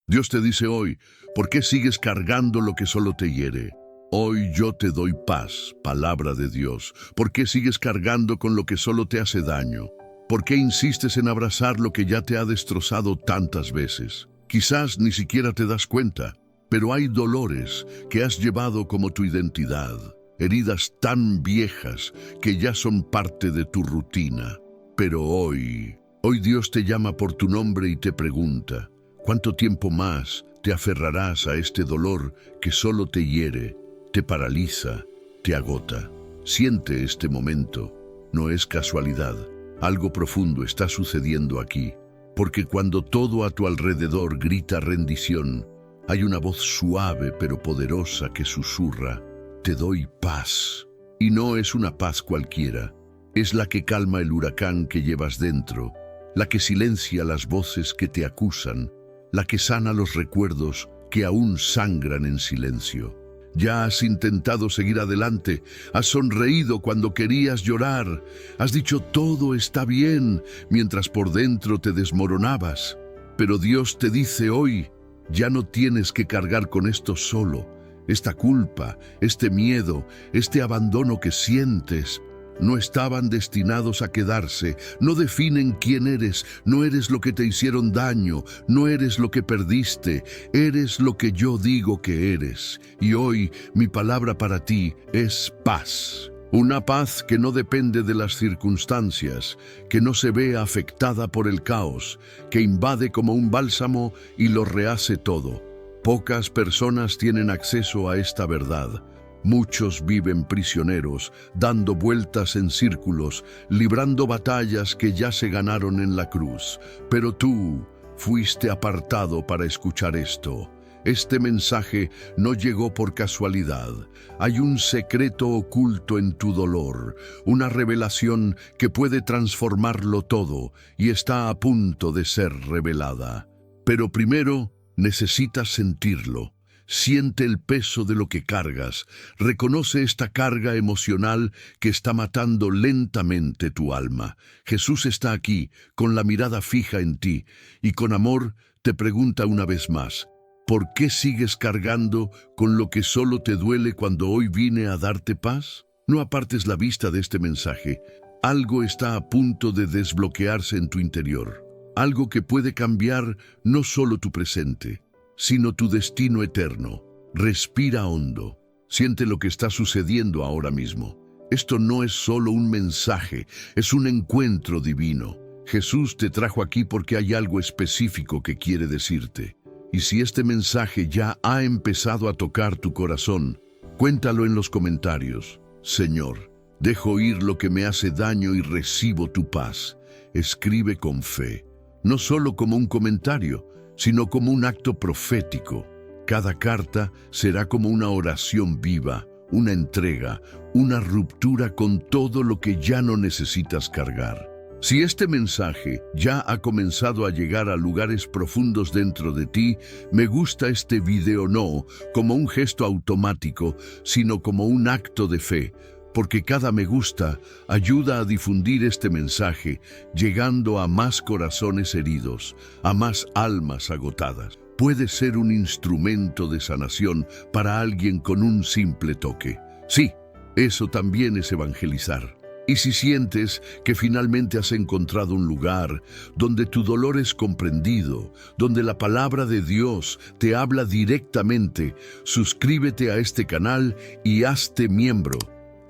Dios te dice hoy, ¿por qué sigues cargando lo que solo te hiere? Hoy yo te doy paz, palabra de Dios. ¿Por qué sigues cargando con lo que solo te hace daño? ¿Por qué insistes en abrazar lo que ya te ha destrozado tantas veces? Quizás ni siquiera te das cuenta, pero hay dolores que has llevado como tu identidad, heridas tan viejas que ya son parte de tu rutina. Pero hoy Dios te llama por tu nombre y te pregunta, ¿cuánto tiempo más te aferrarás a este dolor que solo te hiere, te paraliza, te agota? Siente este momento, no es casualidad. Algo profundo está sucediendo aquí, porque cuando todo a tu alrededor grita rendición, hay una voz suave pero poderosa que susurra, te doy paz. Y no es una paz cualquiera, es la que calma el huracán que llevas dentro, la que silencia las voces que te acusan, la que sana los recuerdos que aún sangran en silencio. Ya has intentado seguir adelante, has sonreído cuando querías llorar, has dicho todo está bien mientras por dentro te desmoronabas. Pero Dios te dice hoy, ya no tienes que cargar con esto solo, esta culpa, este miedo, este abandono que sientes. No estaban destinados a quedarse, no definen quién eres, no eres lo que te hicieron daño, no eres lo que perdiste, eres lo que yo digo que eres. Y hoy mi palabra para ti es paz. Una paz que no depende de las circunstancias, que no se ve afectada por el caos, que invade como un bálsamo y lo rehace todo. Pocas personas tienen acceso a esta verdad. Muchos viven prisioneros, dando vueltas en círculos, librando batallas que ya se ganaron en la cruz. Pero tú fuiste apartado para escuchar esto. Este mensaje no llegó por casualidad. Hay un secreto oculto en tu dolor, una revelación que puede transformarlo todo y está a punto de ser revelada. Pero primero necesitas sentirlo. Siente el peso de lo que cargas, reconoce esta carga emocional que está matando lentamente tu alma. Jesús está aquí, con la mirada fija en ti, y con amor te pregunta una vez más, ¿por qué sigues cargando con lo que solo te duele cuando hoy vine a darte paz? No apartes la vista de este mensaje. Algo está a punto de desbloquearse en tu interior, algo que puede cambiar no solo tu presente, sino tu destino eterno. Respira hondo. Siente lo que está sucediendo ahora mismo. Esto no es solo un mensaje, es un encuentro divino. Jesús te trajo aquí porque hay algo específico que quiere decirte. Y si este mensaje ya ha empezado a tocar tu corazón, cuéntalo en los comentarios. Señor, dejo ir lo que me hace daño y recibo tu paz. Escribe con fe, no solo como un comentario, sino como un acto profético. Cada carta será como una oración viva, una entrega, una ruptura con todo lo que ya no necesitas cargar. Si este mensaje ya ha comenzado a llegar a lugares profundos dentro de ti, me gusta este video no como un gesto automático, sino como un acto de fe, porque cada me gusta ayuda a difundir este mensaje, llegando a más corazones heridos, a más almas agotadas. Puede ser un instrumento de sanación para alguien con un simple toque. Sí, eso también es evangelizar. Y si sientes que finalmente has encontrado un lugar donde tu dolor es comprendido, donde la palabra de Dios te habla directamente, suscríbete a este canal y hazte miembro.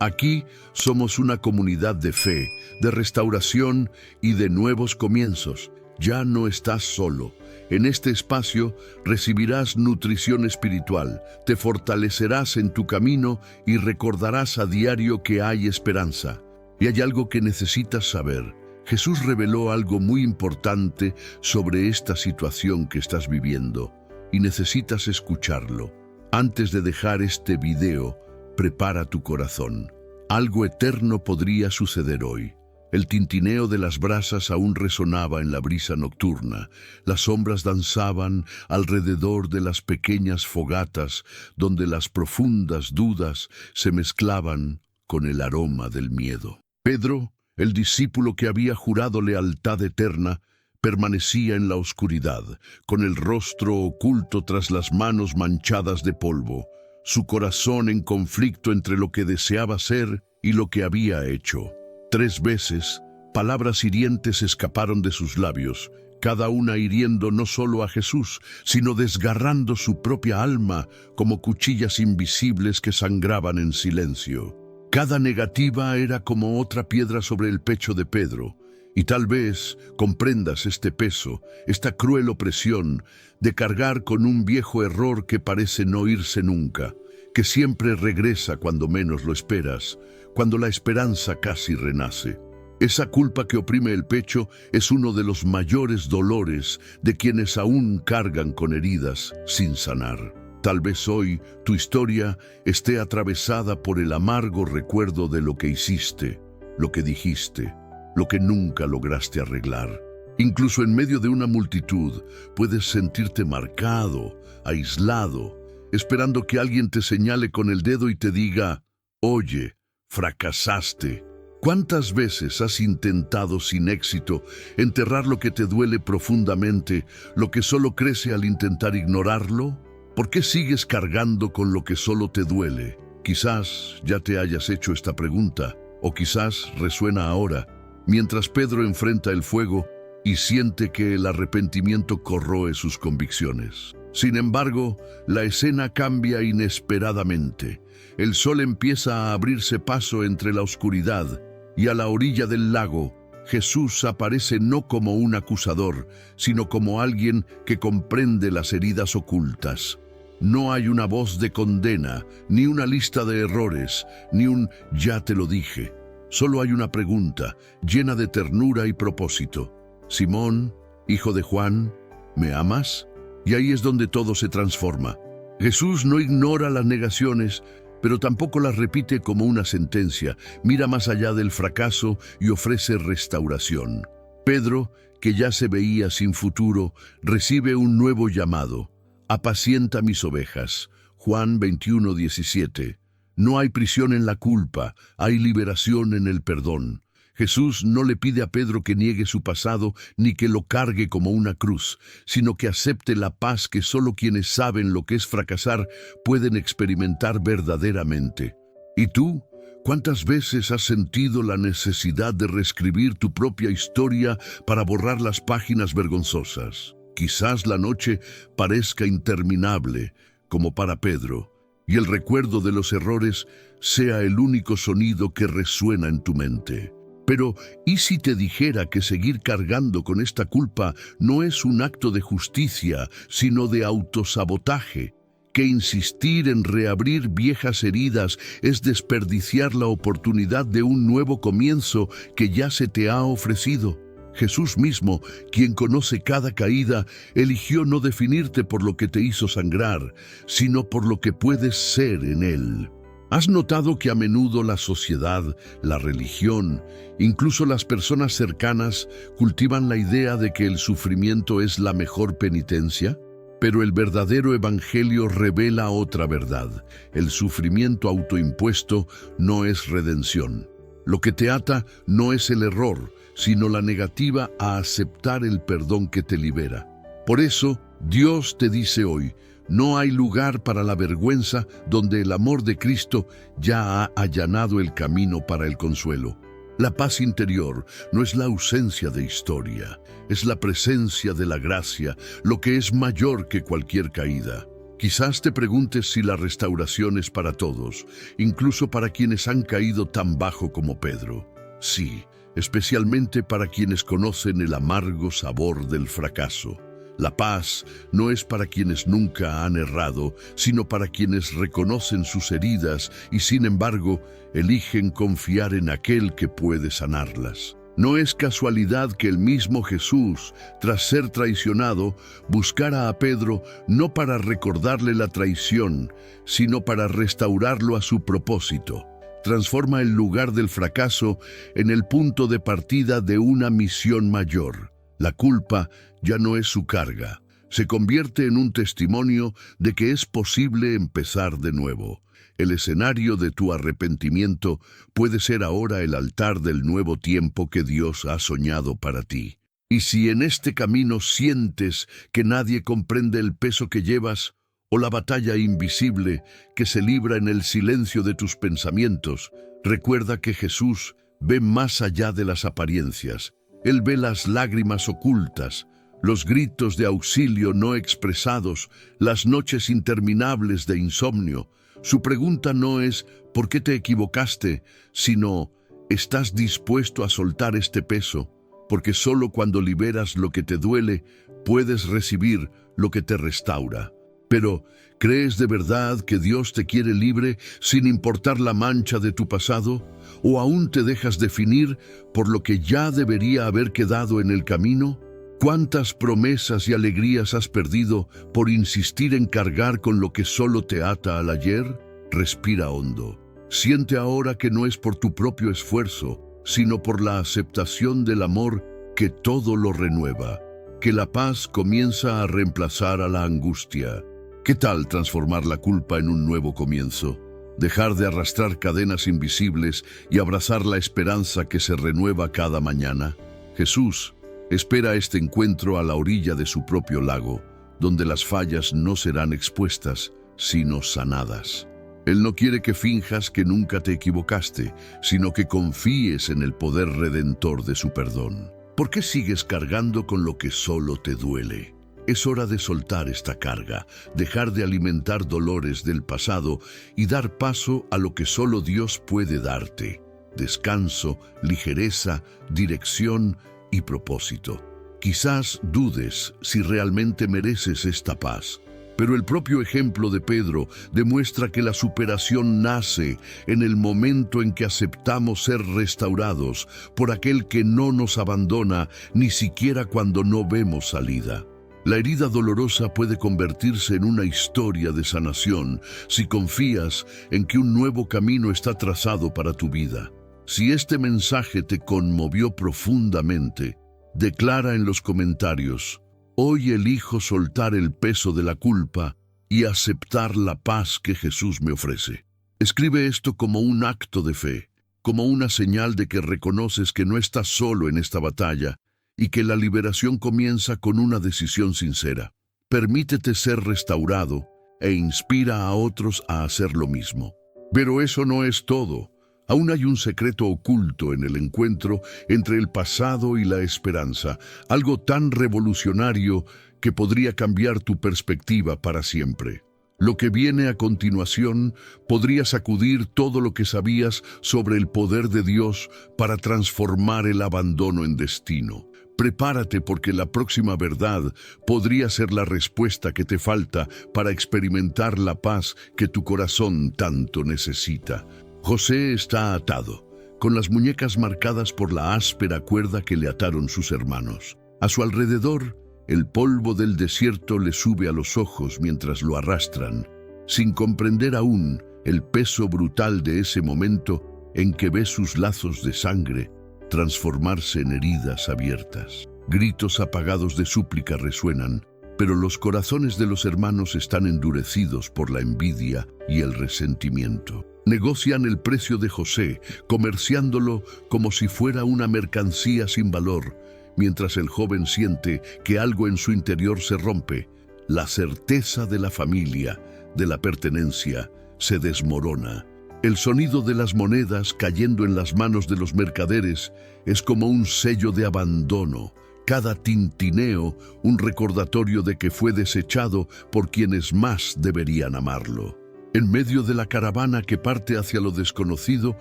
Aquí somos una comunidad de fe, de restauración y de nuevos comienzos. Ya no estás solo. En este espacio recibirás nutrición espiritual, te fortalecerás en tu camino y recordarás a diario que hay esperanza. Y hay algo que necesitas saber. Jesús reveló algo muy importante sobre esta situación que estás viviendo y necesitas escucharlo. Antes de dejar este video, prepara tu corazón. Algo eterno podría suceder hoy. El tintineo de las brasas aún resonaba en la brisa nocturna. Las sombras danzaban alrededor de las pequeñas fogatas, donde las profundas dudas se mezclaban con el aroma del miedo. Pedro, el discípulo que había jurado lealtad eterna, permanecía en la oscuridad, con el rostro oculto tras las manos manchadas de polvo, su corazón en conflicto entre lo que deseaba ser y lo que había hecho. 3 veces, palabras hirientes escaparon de sus labios, cada una hiriendo no solo a Jesús, sino desgarrando su propia alma como cuchillas invisibles que sangraban en silencio. Cada negativa era como otra piedra sobre el pecho de Pedro, y tal vez comprendas este peso, esta cruel opresión de cargar con un viejo error que parece no irse nunca, que siempre regresa cuando menos lo esperas, cuando la esperanza casi renace. Esa culpa que oprime el pecho es uno de los mayores dolores de quienes aún cargan con heridas sin sanar. Tal vez hoy tu historia esté atravesada por el amargo recuerdo de lo que hiciste, lo que dijiste, lo que nunca lograste arreglar. Incluso en medio de una multitud puedes sentirte marcado, aislado, esperando que alguien te señale con el dedo y te diga: oye, fracasaste. ¿Cuántas veces has intentado sin éxito enterrar lo que te duele profundamente, lo que solo crece al intentar ignorarlo? ¿Por qué sigues cargando con lo que solo te duele? Quizás ya te hayas hecho esta pregunta, o quizás resuena ahora, mientras Pedro enfrenta el fuego y siente que el arrepentimiento corroe sus convicciones. Sin embargo, la escena cambia inesperadamente. El sol empieza a abrirse paso entre la oscuridad, y a la orilla del lago, Jesús aparece no como un acusador, sino como alguien que comprende las heridas ocultas. No hay una voz de condena, ni una lista de errores, ni un «ya te lo dije». Solo hay una pregunta, llena de ternura y propósito. «Simón, hijo de Juan, ¿me amas?». Y ahí es donde todo se transforma. Jesús no ignora las negaciones, pero tampoco las repite como una sentencia. Mira más allá del fracaso y ofrece restauración. Pedro, que ya se veía sin futuro, recibe un nuevo llamado. «Apacienta mis ovejas». Juan 21:17. No hay prisión en la culpa, hay liberación en el perdón. Jesús no le pide a Pedro que niegue su pasado ni que lo cargue como una cruz, sino que acepte la paz que solo quienes saben lo que es fracasar pueden experimentar verdaderamente. ¿Y tú? ¿Cuántas veces has sentido la necesidad de reescribir tu propia historia para borrar las páginas vergonzosas? Quizás la noche parezca interminable, como para Pedro, y el recuerdo de los errores sea el único sonido que resuena en tu mente. Pero, ¿y si te dijera que seguir cargando con esta culpa no es un acto de justicia, sino de autosabotaje? Que insistir en reabrir viejas heridas es desperdiciar la oportunidad de un nuevo comienzo que ya se te ha ofrecido. Jesús mismo, quien conoce cada caída, eligió no definirte por lo que te hizo sangrar, sino por lo que puedes ser en Él. ¿Has notado que a menudo la sociedad, la religión, incluso las personas cercanas cultivan la idea de que el sufrimiento es la mejor penitencia? Pero el verdadero evangelio revela otra verdad. El sufrimiento autoimpuesto no es redención. Lo que te ata no es el error, sino la negativa a aceptar el perdón que te libera. Por eso, Dios te dice hoy: no hay lugar para la vergüenza donde el amor de Cristo ya ha allanado el camino para el consuelo. La paz interior no es la ausencia de historia, es la presencia de la gracia, lo que es mayor que cualquier caída. Quizás te preguntes si la restauración es para todos, incluso para quienes han caído tan bajo como Pedro. Sí, especialmente para quienes conocen el amargo sabor del fracaso. La paz no es para quienes nunca han errado, sino para quienes reconocen sus heridas y, sin embargo, eligen confiar en aquel que puede sanarlas. No es casualidad que el mismo Jesús, tras ser traicionado, buscara a Pedro no para recordarle la traición, sino para restaurarlo a su propósito. Transforma el lugar del fracaso en el punto de partida de una misión mayor. La culpa ya no es su carga. Se convierte en un testimonio de que es posible empezar de nuevo. El escenario de tu arrepentimiento puede ser ahora el altar del nuevo tiempo que Dios ha soñado para ti. Y si en este camino sientes que nadie comprende el peso que llevas, o la batalla invisible que se libra en el silencio de tus pensamientos, recuerda que Jesús ve más allá de las apariencias. Él ve las lágrimas ocultas, los gritos de auxilio no expresados, las noches interminables de insomnio. Su pregunta no es ¿por qué te equivocaste?, sino ¿estás dispuesto a soltar este peso? Porque solo cuando liberas lo que te duele, puedes recibir lo que te restaura. Pero, ¿crees de verdad que Dios te quiere libre sin importar la mancha de tu pasado? ¿O aún te dejas definir por lo que ya debería haber quedado en el camino? ¿Cuántas promesas y alegrías has perdido por insistir en cargar con lo que solo te ata al ayer? Respira hondo. Siente ahora que no es por tu propio esfuerzo, sino por la aceptación del amor que todo lo renueva, que la paz comienza a reemplazar a la angustia. ¿Qué tal transformar la culpa en un nuevo comienzo? Dejar de arrastrar cadenas invisibles y abrazar la esperanza que se renueva cada mañana. Jesús espera este encuentro a la orilla de su propio lago, donde las fallas no serán expuestas, sino sanadas. Él no quiere que finjas que nunca te equivocaste, sino que confíes en el poder redentor de su perdón. ¿Por qué sigues cargando con lo que solo te duele? Es hora de soltar esta carga, dejar de alimentar dolores del pasado y dar paso a lo que solo Dios puede darte: descanso, ligereza, dirección y propósito. Quizás dudes si realmente mereces esta paz, pero el propio ejemplo de Pedro demuestra que la superación nace en el momento en que aceptamos ser restaurados por aquel que no nos abandona ni siquiera cuando no vemos salida. La herida dolorosa puede convertirse en una historia de sanación si confías en que un nuevo camino está trazado para tu vida. Si este mensaje te conmovió profundamente, declara en los comentarios: hoy elijo soltar el peso de la culpa y aceptar la paz que Jesús me ofrece. Escribe esto como un acto de fe, como una señal de que reconoces que no estás solo en esta batalla y que la liberación comienza con una decisión sincera. Permítete ser restaurado e inspira a otros a hacer lo mismo. Pero eso no es todo. Aún hay un secreto oculto en el encuentro entre el pasado y la esperanza, algo tan revolucionario que podría cambiar tu perspectiva para siempre. Lo que viene a continuación podría sacudir todo lo que sabías sobre el poder de Dios para transformar el abandono en destino. Prepárate, porque la próxima verdad podría ser la respuesta que te falta para experimentar la paz que tu corazón tanto necesita. José está atado, con las muñecas marcadas por la áspera cuerda que le ataron sus hermanos. A su alrededor, el polvo del desierto le sube a los ojos mientras lo arrastran, sin comprender aún el peso brutal de ese momento en que ve sus lazos de sangre transformarse en heridas abiertas. Gritos apagados de súplica resuenan, pero los corazones de los hermanos están endurecidos por la envidia y el resentimiento. Negocian el precio de José, comerciándolo como si fuera una mercancía sin valor, mientras el joven siente que algo en su interior se rompe. La certeza de la familia, de la pertenencia, se desmorona. El sonido de las monedas cayendo en las manos de los mercaderes es como un sello de abandono. Cada tintineo, un recordatorio de que fue desechado por quienes más deberían amarlo. En medio de la caravana que parte hacia lo desconocido,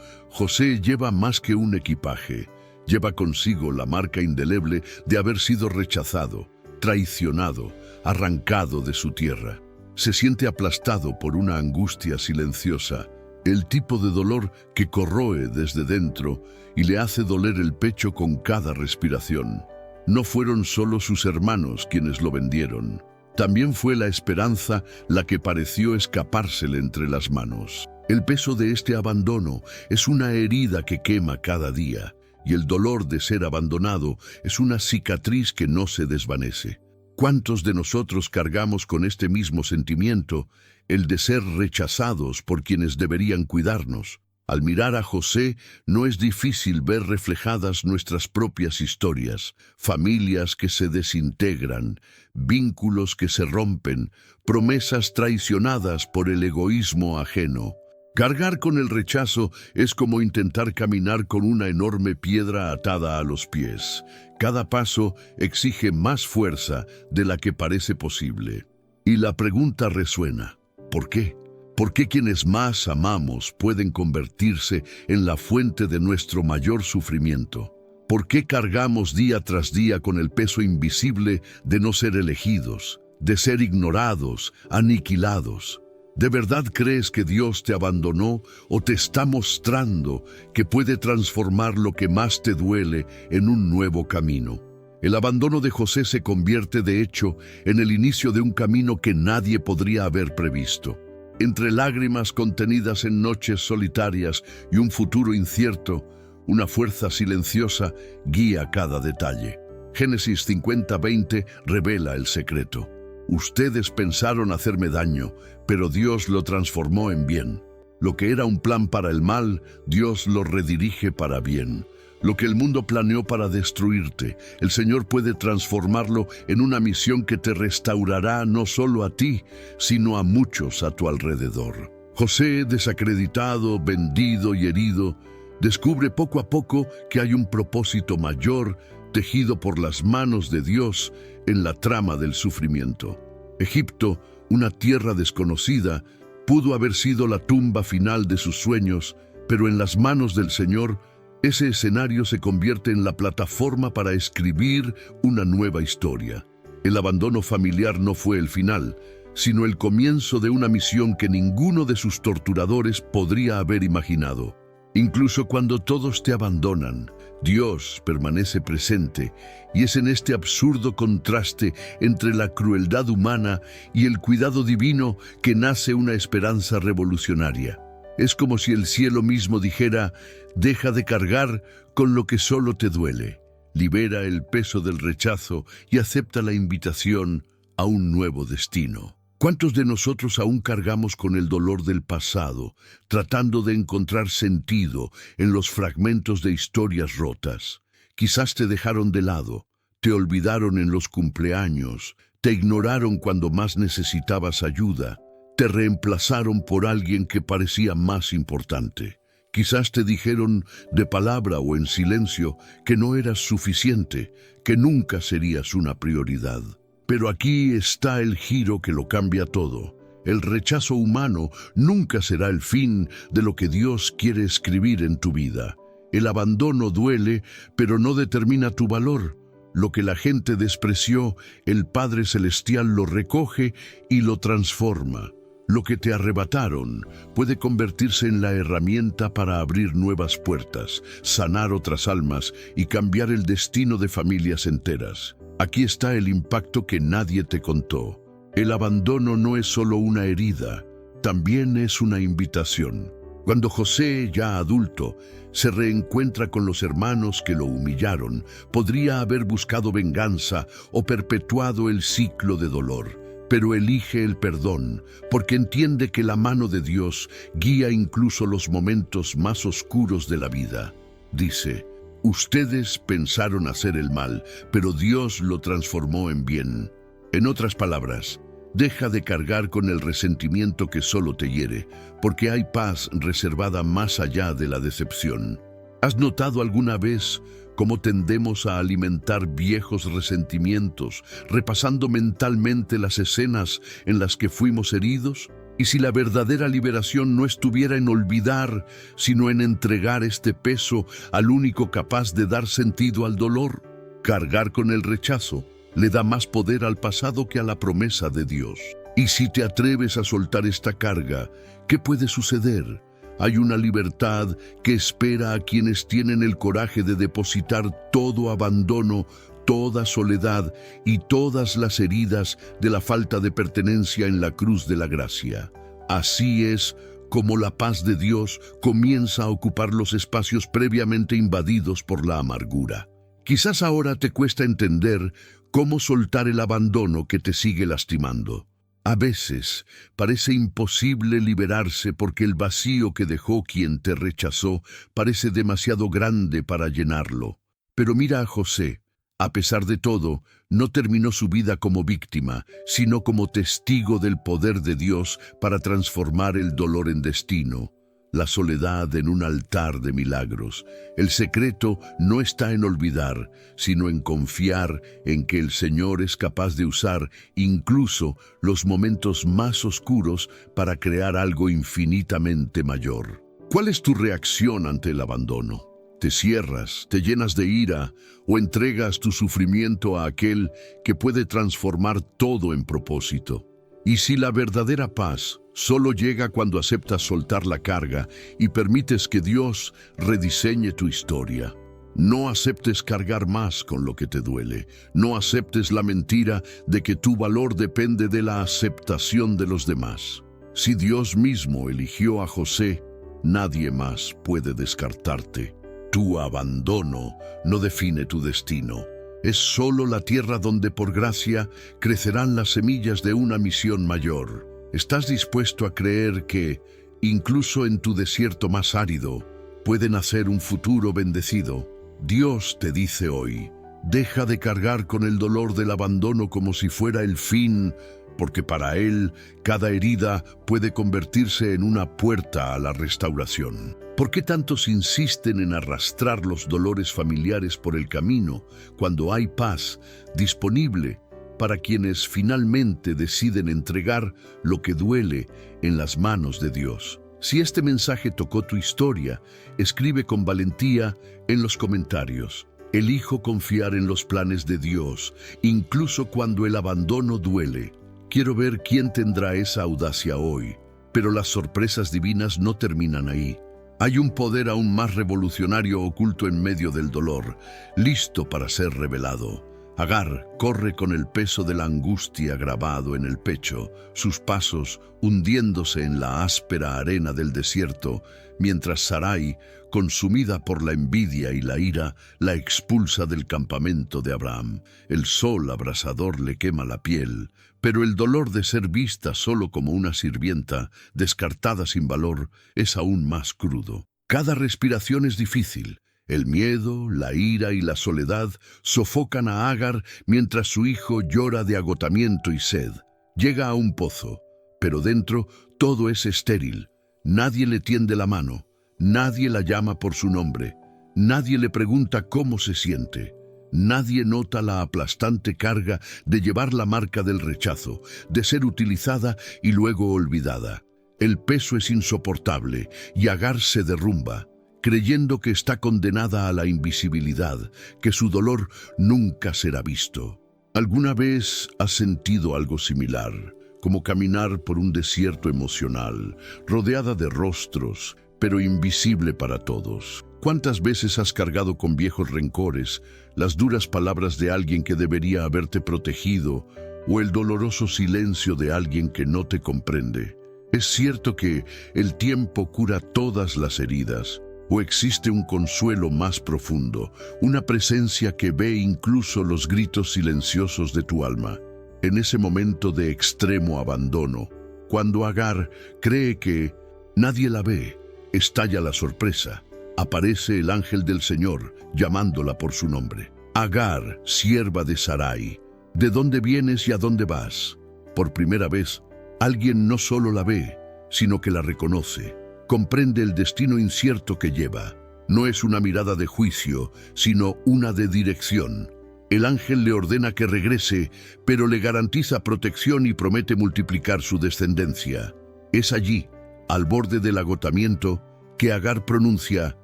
José lleva más que un equipaje. Lleva consigo la marca indeleble de haber sido rechazado, traicionado, arrancado de su tierra. Se siente aplastado por una angustia silenciosa, el tipo de dolor que corroe desde dentro y le hace doler el pecho con cada respiración. No fueron solo sus hermanos quienes lo vendieron. También fue la esperanza la que pareció escapársele entre las manos. El peso de este abandono es una herida que quema cada día, y el dolor de ser abandonado es una cicatriz que no se desvanece. ¿Cuántos de nosotros cargamos con este mismo sentimiento, el de ser rechazados por quienes deberían cuidarnos? Al mirar a José, no es difícil ver reflejadas nuestras propias historias, familias que se desintegran, vínculos que se rompen, promesas traicionadas por el egoísmo ajeno. Cargar con el rechazo es como intentar caminar con una enorme piedra atada a los pies. Cada paso exige más fuerza de la que parece posible. Y la pregunta resuena: ¿por qué? ¿Por qué quienes más amamos pueden convertirse en la fuente de nuestro mayor sufrimiento? ¿Por qué cargamos día tras día con el peso invisible de no ser elegidos, de ser ignorados, aniquilados? ¿De verdad crees que Dios te abandonó o te está mostrando que puede transformar lo que más te duele en un nuevo camino? El abandono de José se convierte, de hecho, en el inicio de un camino que nadie podría haber previsto. Entre lágrimas contenidas en noches solitarias y un futuro incierto, una fuerza silenciosa guía cada detalle. Génesis 50:20 revela el secreto. Ustedes pensaron hacerme daño, pero Dios lo transformó en bien. Lo que era un plan para el mal, Dios lo redirige para bien. Lo que el mundo planeó para destruirte, el Señor puede transformarlo en una misión que te restaurará no solo a ti, sino a muchos a tu alrededor. José, desacreditado, vendido y herido, descubre poco a poco que hay un propósito mayor tejido por las manos de Dios en la trama del sufrimiento. Egipto, una tierra desconocida, pudo haber sido la tumba final de sus sueños, pero en las manos del Señor, ese escenario se convierte en la plataforma para escribir una nueva historia. El abandono familiar no fue el final, sino el comienzo de una misión que ninguno de sus torturadores podría haber imaginado. Incluso cuando todos te abandonan, Dios permanece presente, y es en este absurdo contraste entre la crueldad humana y el cuidado divino que nace una esperanza revolucionaria. Es como si el cielo mismo dijera: deja de cargar con lo que solo te duele, libera el peso del rechazo y acepta la invitación a un nuevo destino. ¿Cuántos de nosotros aún cargamos con el dolor del pasado, tratando de encontrar sentido en los fragmentos de historias rotas? Quizás te dejaron de lado, te olvidaron en los cumpleaños, te ignoraron cuando más necesitabas ayuda, te reemplazaron por alguien que parecía más importante. Quizás te dijeron de palabra o en silencio que no eras suficiente, que nunca serías una prioridad. Pero aquí está el giro que lo cambia todo. El rechazo humano nunca será el fin de lo que Dios quiere escribir en tu vida. El abandono duele, pero no determina tu valor. Lo que la gente despreció, el Padre Celestial lo recoge y lo transforma. Lo que te arrebataron puede convertirse en la herramienta para abrir nuevas puertas, sanar otras almas y cambiar el destino de familias enteras. Aquí está el impacto que nadie te contó. El abandono no es solo una herida, también es una invitación. Cuando José, ya adulto, se reencuentra con los hermanos que lo humillaron, podría haber buscado venganza o perpetuado el ciclo de dolor. Pero elige el perdón, porque entiende que la mano de Dios guía incluso los momentos más oscuros de la vida. Dice: ustedes pensaron hacer el mal, pero Dios lo transformó en bien. En otras palabras, deja de cargar con el resentimiento que solo te hiere, porque hay paz reservada más allá de la decepción. ¿Has notado alguna vez cómo tendemos a alimentar viejos resentimientos, repasando mentalmente las escenas en las que fuimos heridos? Y si la verdadera liberación no estuviera en olvidar, sino en entregar este peso al único capaz de dar sentido al dolor. Cargar con el rechazo le da más poder al pasado que a la promesa de Dios. Y si te atreves a soltar esta carga, ¿qué puede suceder? Hay una libertad que espera a quienes tienen el coraje de depositar todo abandono, toda soledad y todas las heridas de la falta de pertenencia en la cruz de la gracia. Así es como la paz de Dios comienza a ocupar los espacios previamente invadidos por la amargura. Quizás ahora te cuesta entender cómo soltar el abandono que te sigue lastimando. A veces parece imposible liberarse porque el vacío que dejó quien te rechazó parece demasiado grande para llenarlo. Pero mira a José. A pesar de todo, no terminó su vida como víctima, sino como testigo del poder de Dios para transformar el dolor en destino, la soledad en un altar de milagros. El secreto no está en olvidar, sino en confiar en que el Señor es capaz de usar incluso los momentos más oscuros para crear algo infinitamente mayor. ¿Cuál es tu reacción ante el abandono? ¿Te cierras, te llenas de ira o entregas tu sufrimiento a aquel que puede transformar todo en propósito? Y si la verdadera paz solo llega cuando aceptas soltar la carga y permites que Dios rediseñe tu historia. No aceptes cargar más con lo que te duele. No aceptes la mentira de que tu valor depende de la aceptación de los demás. Si Dios mismo eligió a José, nadie más puede descartarte. Tu abandono no define tu destino. Es solo la tierra donde por gracia crecerán las semillas de una misión mayor. ¿Estás dispuesto a creer que, incluso en tu desierto más árido, puede nacer un futuro bendecido? Dios te dice hoy, deja de cargar con el dolor del abandono como si fuera el fin, porque para Él cada herida puede convertirse en una puerta a la restauración. ¿Por qué tantos insisten en arrastrar los dolores familiares por el camino cuando hay paz disponible para quienes finalmente deciden entregar lo que duele en las manos de Dios? Si este mensaje tocó tu historia, escribe con valentía en los comentarios. Elijo confiar en los planes de Dios, incluso cuando el abandono duele. Quiero ver quién tendrá esa audacia hoy, pero las sorpresas divinas no terminan ahí. Hay un poder aún más revolucionario oculto en medio del dolor, listo para ser revelado. Agar corre con el peso de la angustia grabado en el pecho, sus pasos hundiéndose en la áspera arena del desierto, mientras Sarai, consumida por la envidia y la ira, la expulsa del campamento de Abraham. El sol abrasador le quema la piel, pero el dolor de ser vista solo como una sirvienta, descartada sin valor, es aún más crudo. Cada respiración es difícil. El miedo, la ira y la soledad sofocan a Agar mientras su hijo llora de agotamiento y sed. Llega a un pozo, pero dentro todo es estéril. Nadie le tiende la mano, nadie la llama por su nombre, nadie le pregunta cómo se siente. Nadie nota la aplastante carga de llevar la marca del rechazo, de ser utilizada y luego olvidada. El peso es insoportable y Agar se derrumba, creyendo que está condenada a la invisibilidad, que su dolor nunca será visto. ¿Alguna vez has sentido algo similar, como caminar por un desierto emocional, rodeada de rostros, pero invisible para todos? ¿Cuántas veces has cargado con viejos rencores, las duras palabras de alguien que debería haberte protegido, o el doloroso silencio de alguien que no te comprende? Es cierto que el tiempo cura todas las heridas, ¿o existe un consuelo más profundo, una presencia que ve incluso los gritos silenciosos de tu alma? En ese momento de extremo abandono, cuando Agar cree que nadie la ve, estalla la sorpresa. Aparece el ángel del Señor, llamándola por su nombre. Agar, sierva de Sarai, ¿de dónde vienes y a dónde vas? Por primera vez, alguien no solo la ve, sino que la reconoce. Comprende el destino incierto que lleva. No es una mirada de juicio, sino una de dirección. El ángel le ordena que regrese, pero le garantiza protección y promete multiplicar su descendencia. Es allí, al borde del agotamiento, que Agar pronuncia: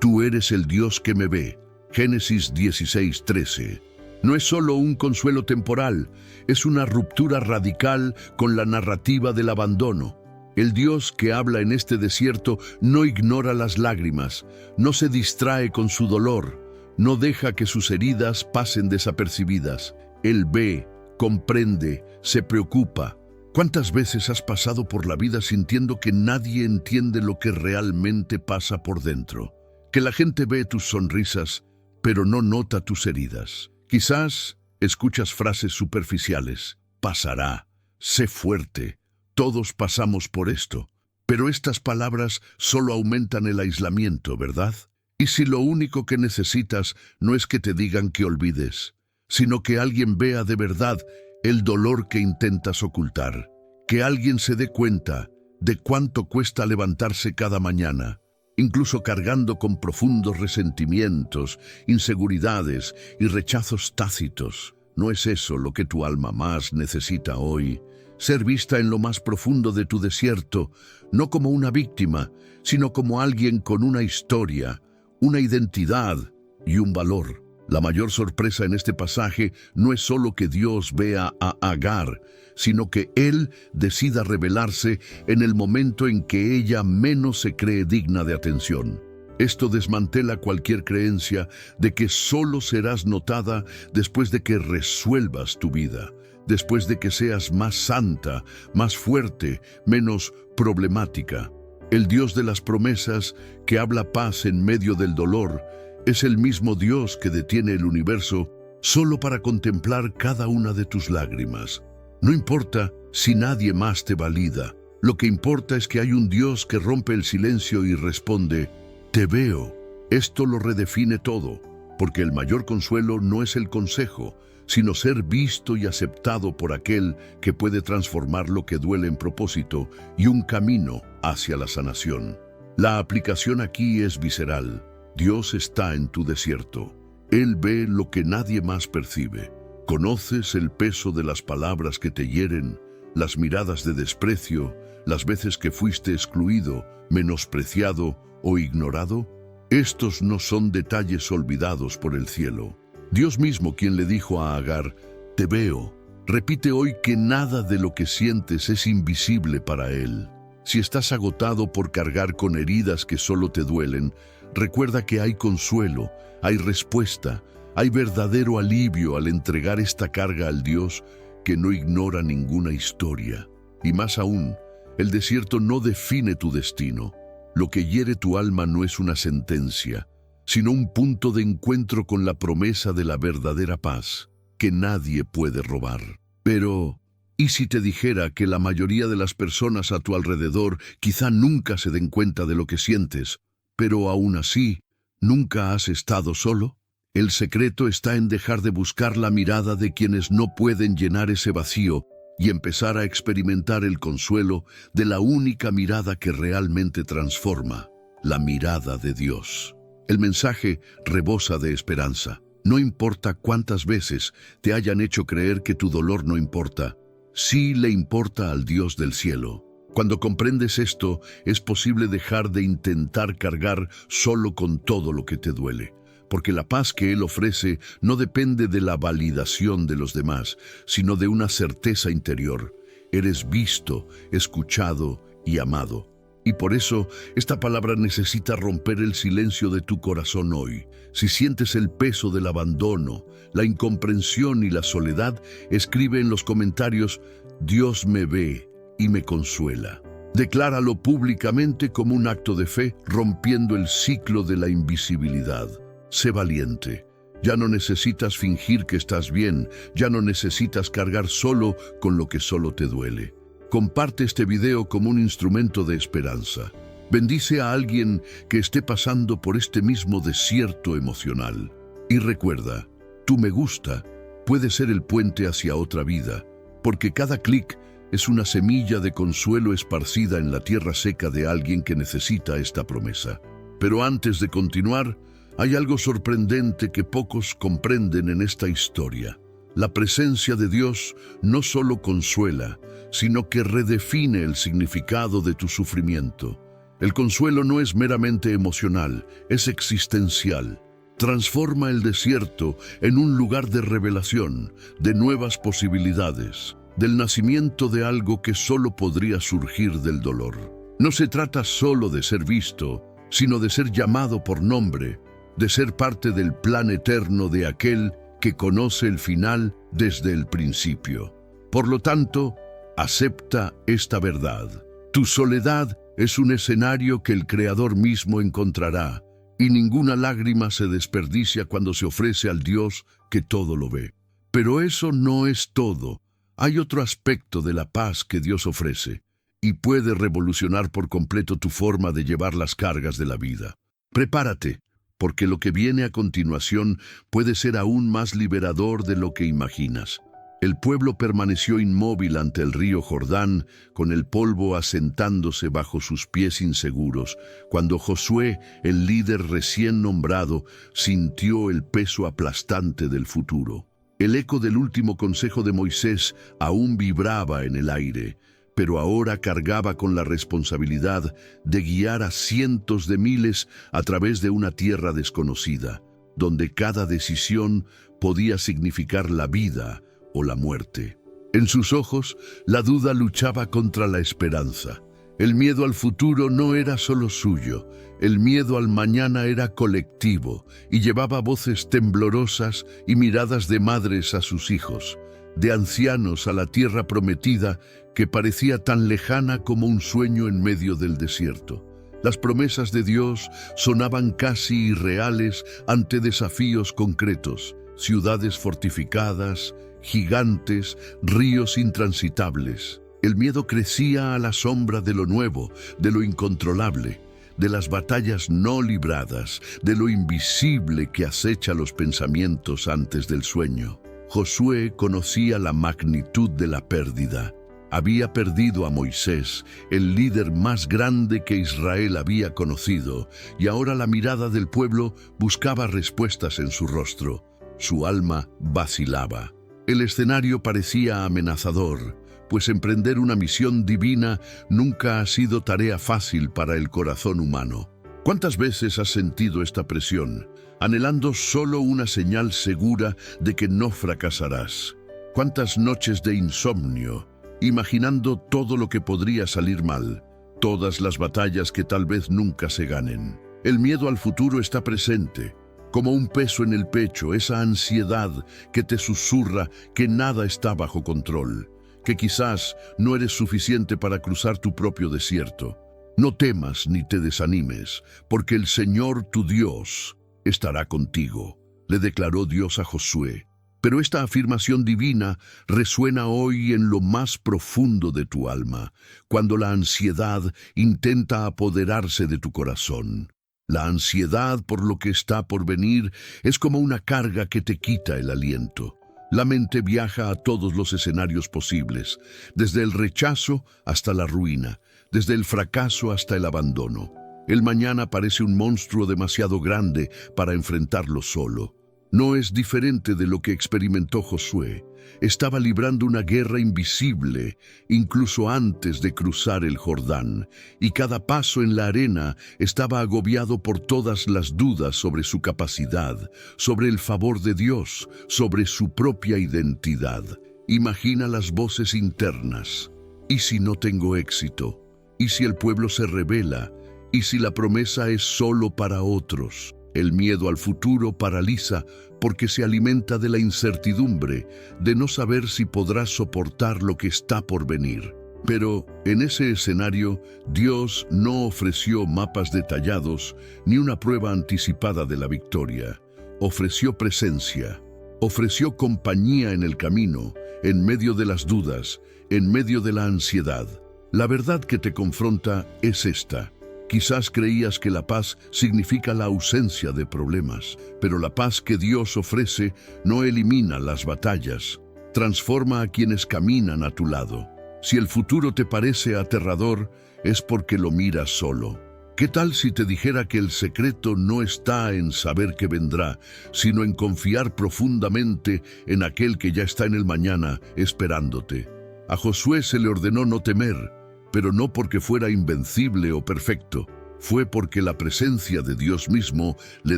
«Tú eres el Dios que me ve». Génesis 16:13. No es solo un consuelo temporal, es una ruptura radical con la narrativa del abandono. El Dios que habla en este desierto no ignora las lágrimas, no se distrae con su dolor, no deja que sus heridas pasen desapercibidas. Él ve, comprende, se preocupa. ¿Cuántas veces has pasado por la vida sintiendo que nadie entiende lo que realmente pasa por dentro? Que la gente ve tus sonrisas, pero no nota tus heridas. Quizás escuchas frases superficiales: pasará, sé fuerte. Todos pasamos por esto. Pero estas palabras solo aumentan el aislamiento, ¿verdad? Y si lo único que necesitas no es que te digan que olvides, sino que alguien vea de verdad el dolor que intentas ocultar, que alguien se dé cuenta de cuánto cuesta levantarse cada mañana, incluso cargando con profundos resentimientos, inseguridades y rechazos tácitos. ¿No es eso lo que tu alma más necesita hoy? Ser vista en lo más profundo de tu desierto, no como una víctima, sino como alguien con una historia, una identidad y un valor. La mayor sorpresa en este pasaje no es solo que Dios vea a Agar, sino que Él decida revelarse en el momento en que ella menos se cree digna de atención. Esto desmantela cualquier creencia de que solo serás notada después de que resuelvas tu vida, después de que seas más santa, más fuerte, menos problemática. El Dios de las promesas, que habla paz en medio del dolor, es el mismo Dios que detiene el universo solo para contemplar cada una de tus lágrimas. No importa si nadie más te valida, lo que importa es que hay un Dios que rompe el silencio y responde, te veo. Esto lo redefine todo, porque el mayor consuelo no es el consejo, sino ser visto y aceptado por aquel que puede transformar lo que duele en propósito y un camino hacia la sanación. La aplicación aquí es visceral. Dios está en tu desierto. Él ve lo que nadie más percibe. ¿Conoces el peso de las palabras que te hieren, las miradas de desprecio, las veces que fuiste excluido, menospreciado o ignorado? Estos no son detalles olvidados por el cielo. Dios mismo, quien le dijo a Agar, te veo, repite hoy que nada de lo que sientes es invisible para Él. Si estás agotado por cargar con heridas que solo te duelen, recuerda que hay consuelo, hay respuesta, hay verdadero alivio al entregar esta carga al Dios que no ignora ninguna historia. Y más aún, el desierto no define tu destino. Lo que hiere tu alma no es una sentencia, sino un punto de encuentro con la promesa de la verdadera paz, que nadie puede robar. Pero, ¿y si te dijera que la mayoría de las personas a tu alrededor quizá nunca se den cuenta de lo que sientes, pero aún así, nunca has estado solo? El secreto está en dejar de buscar la mirada de quienes no pueden llenar ese vacío y empezar a experimentar el consuelo de la única mirada que realmente transforma, la mirada de Dios. El mensaje rebosa de esperanza. No importa cuántas veces te hayan hecho creer que tu dolor no importa, sí le importa al Dios del cielo. Cuando comprendes esto, es posible dejar de intentar cargar solo con todo lo que te duele, porque la paz que Él ofrece no depende de la validación de los demás, sino de una certeza interior. Eres visto, escuchado y amado. Y por eso, esta palabra necesita romper el silencio de tu corazón hoy. Si sientes el peso del abandono, la incomprensión y la soledad, escribe en los comentarios, Dios me ve y me consuela. Decláralo públicamente como un acto de fe, rompiendo el ciclo de la invisibilidad. Sé valiente. Ya no necesitas fingir que estás bien, ya no necesitas cargar solo con lo que solo te duele. Comparte este video como un instrumento de esperanza. Bendice a alguien que esté pasando por este mismo desierto emocional. Y recuerda, tu me gusta puede ser el puente hacia otra vida, porque cada clic es una semilla de consuelo esparcida en la tierra seca de alguien que necesita esta promesa. Pero antes de continuar, hay algo sorprendente que pocos comprenden en esta historia. La presencia de Dios no solo consuela, sino que redefine el significado de tu sufrimiento. El consuelo no es meramente emocional, es existencial. Transforma el desierto en un lugar de revelación, de nuevas posibilidades, del nacimiento de algo que solo podría surgir del dolor. No se trata solo de ser visto, sino de ser llamado por nombre, de ser parte del plan eterno de aquel que conoce el final desde el principio. Por lo tanto, acepta esta verdad. Tu soledad es un escenario que el Creador mismo encontrará, y ninguna lágrima se desperdicia cuando se ofrece al Dios que todo lo ve. Pero eso no es todo. Hay otro aspecto de la paz que Dios ofrece y puede revolucionar por completo tu forma de llevar las cargas de la vida. Prepárate, porque lo que viene a continuación puede ser aún más liberador de lo que imaginas. El pueblo permaneció inmóvil ante el río Jordán, con el polvo asentándose bajo sus pies inseguros, cuando Josué, el líder recién nombrado, sintió el peso aplastante del futuro. El eco del último consejo de Moisés aún vibraba en el aire, pero ahora cargaba con la responsabilidad de guiar a cientos de miles a través de una tierra desconocida, donde cada decisión podía significar la vida o la muerte. En sus ojos, la duda luchaba contra la esperanza. El miedo al futuro no era solo suyo, el miedo al mañana era colectivo y llevaba voces temblorosas y miradas de madres a sus hijos, de ancianos a la tierra prometida que parecía tan lejana como un sueño en medio del desierto. Las promesas de Dios sonaban casi irreales ante desafíos concretos, ciudades fortificadas, gigantes, ríos intransitables. El miedo crecía a la sombra de lo nuevo, de lo incontrolable, de las batallas no libradas, de lo invisible que acecha los pensamientos antes del sueño. Josué conocía la magnitud de la pérdida. Había perdido a Moisés, el líder más grande que Israel había conocido, y ahora la mirada del pueblo buscaba respuestas en su rostro. Su alma vacilaba. El escenario parecía amenazador, pues emprender una misión divina nunca ha sido tarea fácil para el corazón humano. ¿Cuántas veces has sentido esta presión, anhelando solo una señal segura de que no fracasarás? ¿Cuántas noches de insomnio, imaginando todo lo que podría salir mal, todas las batallas que tal vez nunca se ganen? El miedo al futuro está presente, como un peso en el pecho, esa ansiedad que te susurra que nada está bajo control, que quizás no eres suficiente para cruzar tu propio desierto. No temas ni te desanimes, porque el Señor tu Dios estará contigo, le declaró Dios a Josué. Pero esta afirmación divina resuena hoy en lo más profundo de tu alma, cuando la ansiedad intenta apoderarse de tu corazón. La ansiedad por lo que está por venir es como una carga que te quita el aliento. La mente viaja a todos los escenarios posibles, desde el rechazo hasta la ruina, desde el fracaso hasta el abandono. El mañana parece un monstruo demasiado grande para enfrentarlo solo. No es diferente de lo que experimentó Josué. Estaba librando una guerra invisible, incluso antes de cruzar el Jordán, y cada paso en la arena estaba agobiado por todas las dudas sobre su capacidad, sobre el favor de Dios, sobre su propia identidad. Imagina las voces internas. ¿Y si no tengo éxito? ¿Y si el pueblo se rebela? ¿Y si la promesa es solo para otros? El miedo al futuro paraliza porque se alimenta de la incertidumbre, de no saber si podrás soportar lo que está por venir. Pero en ese escenario, Dios no ofreció mapas detallados ni una prueba anticipada de la victoria. Ofreció presencia, ofreció compañía en el camino, en medio de las dudas, en medio de la ansiedad. La verdad que te confronta es esta. Quizás creías que la paz significa la ausencia de problemas, pero la paz que Dios ofrece no elimina las batallas, transforma a quienes caminan a tu lado. Si el futuro te parece aterrador, es porque lo miras solo. ¿Qué tal si te dijera que el secreto no está en saber qué vendrá, sino en confiar profundamente en aquel que ya está en el mañana esperándote? A Josué se le ordenó no temer, pero no porque fuera invencible o perfecto, fue porque la presencia de Dios mismo le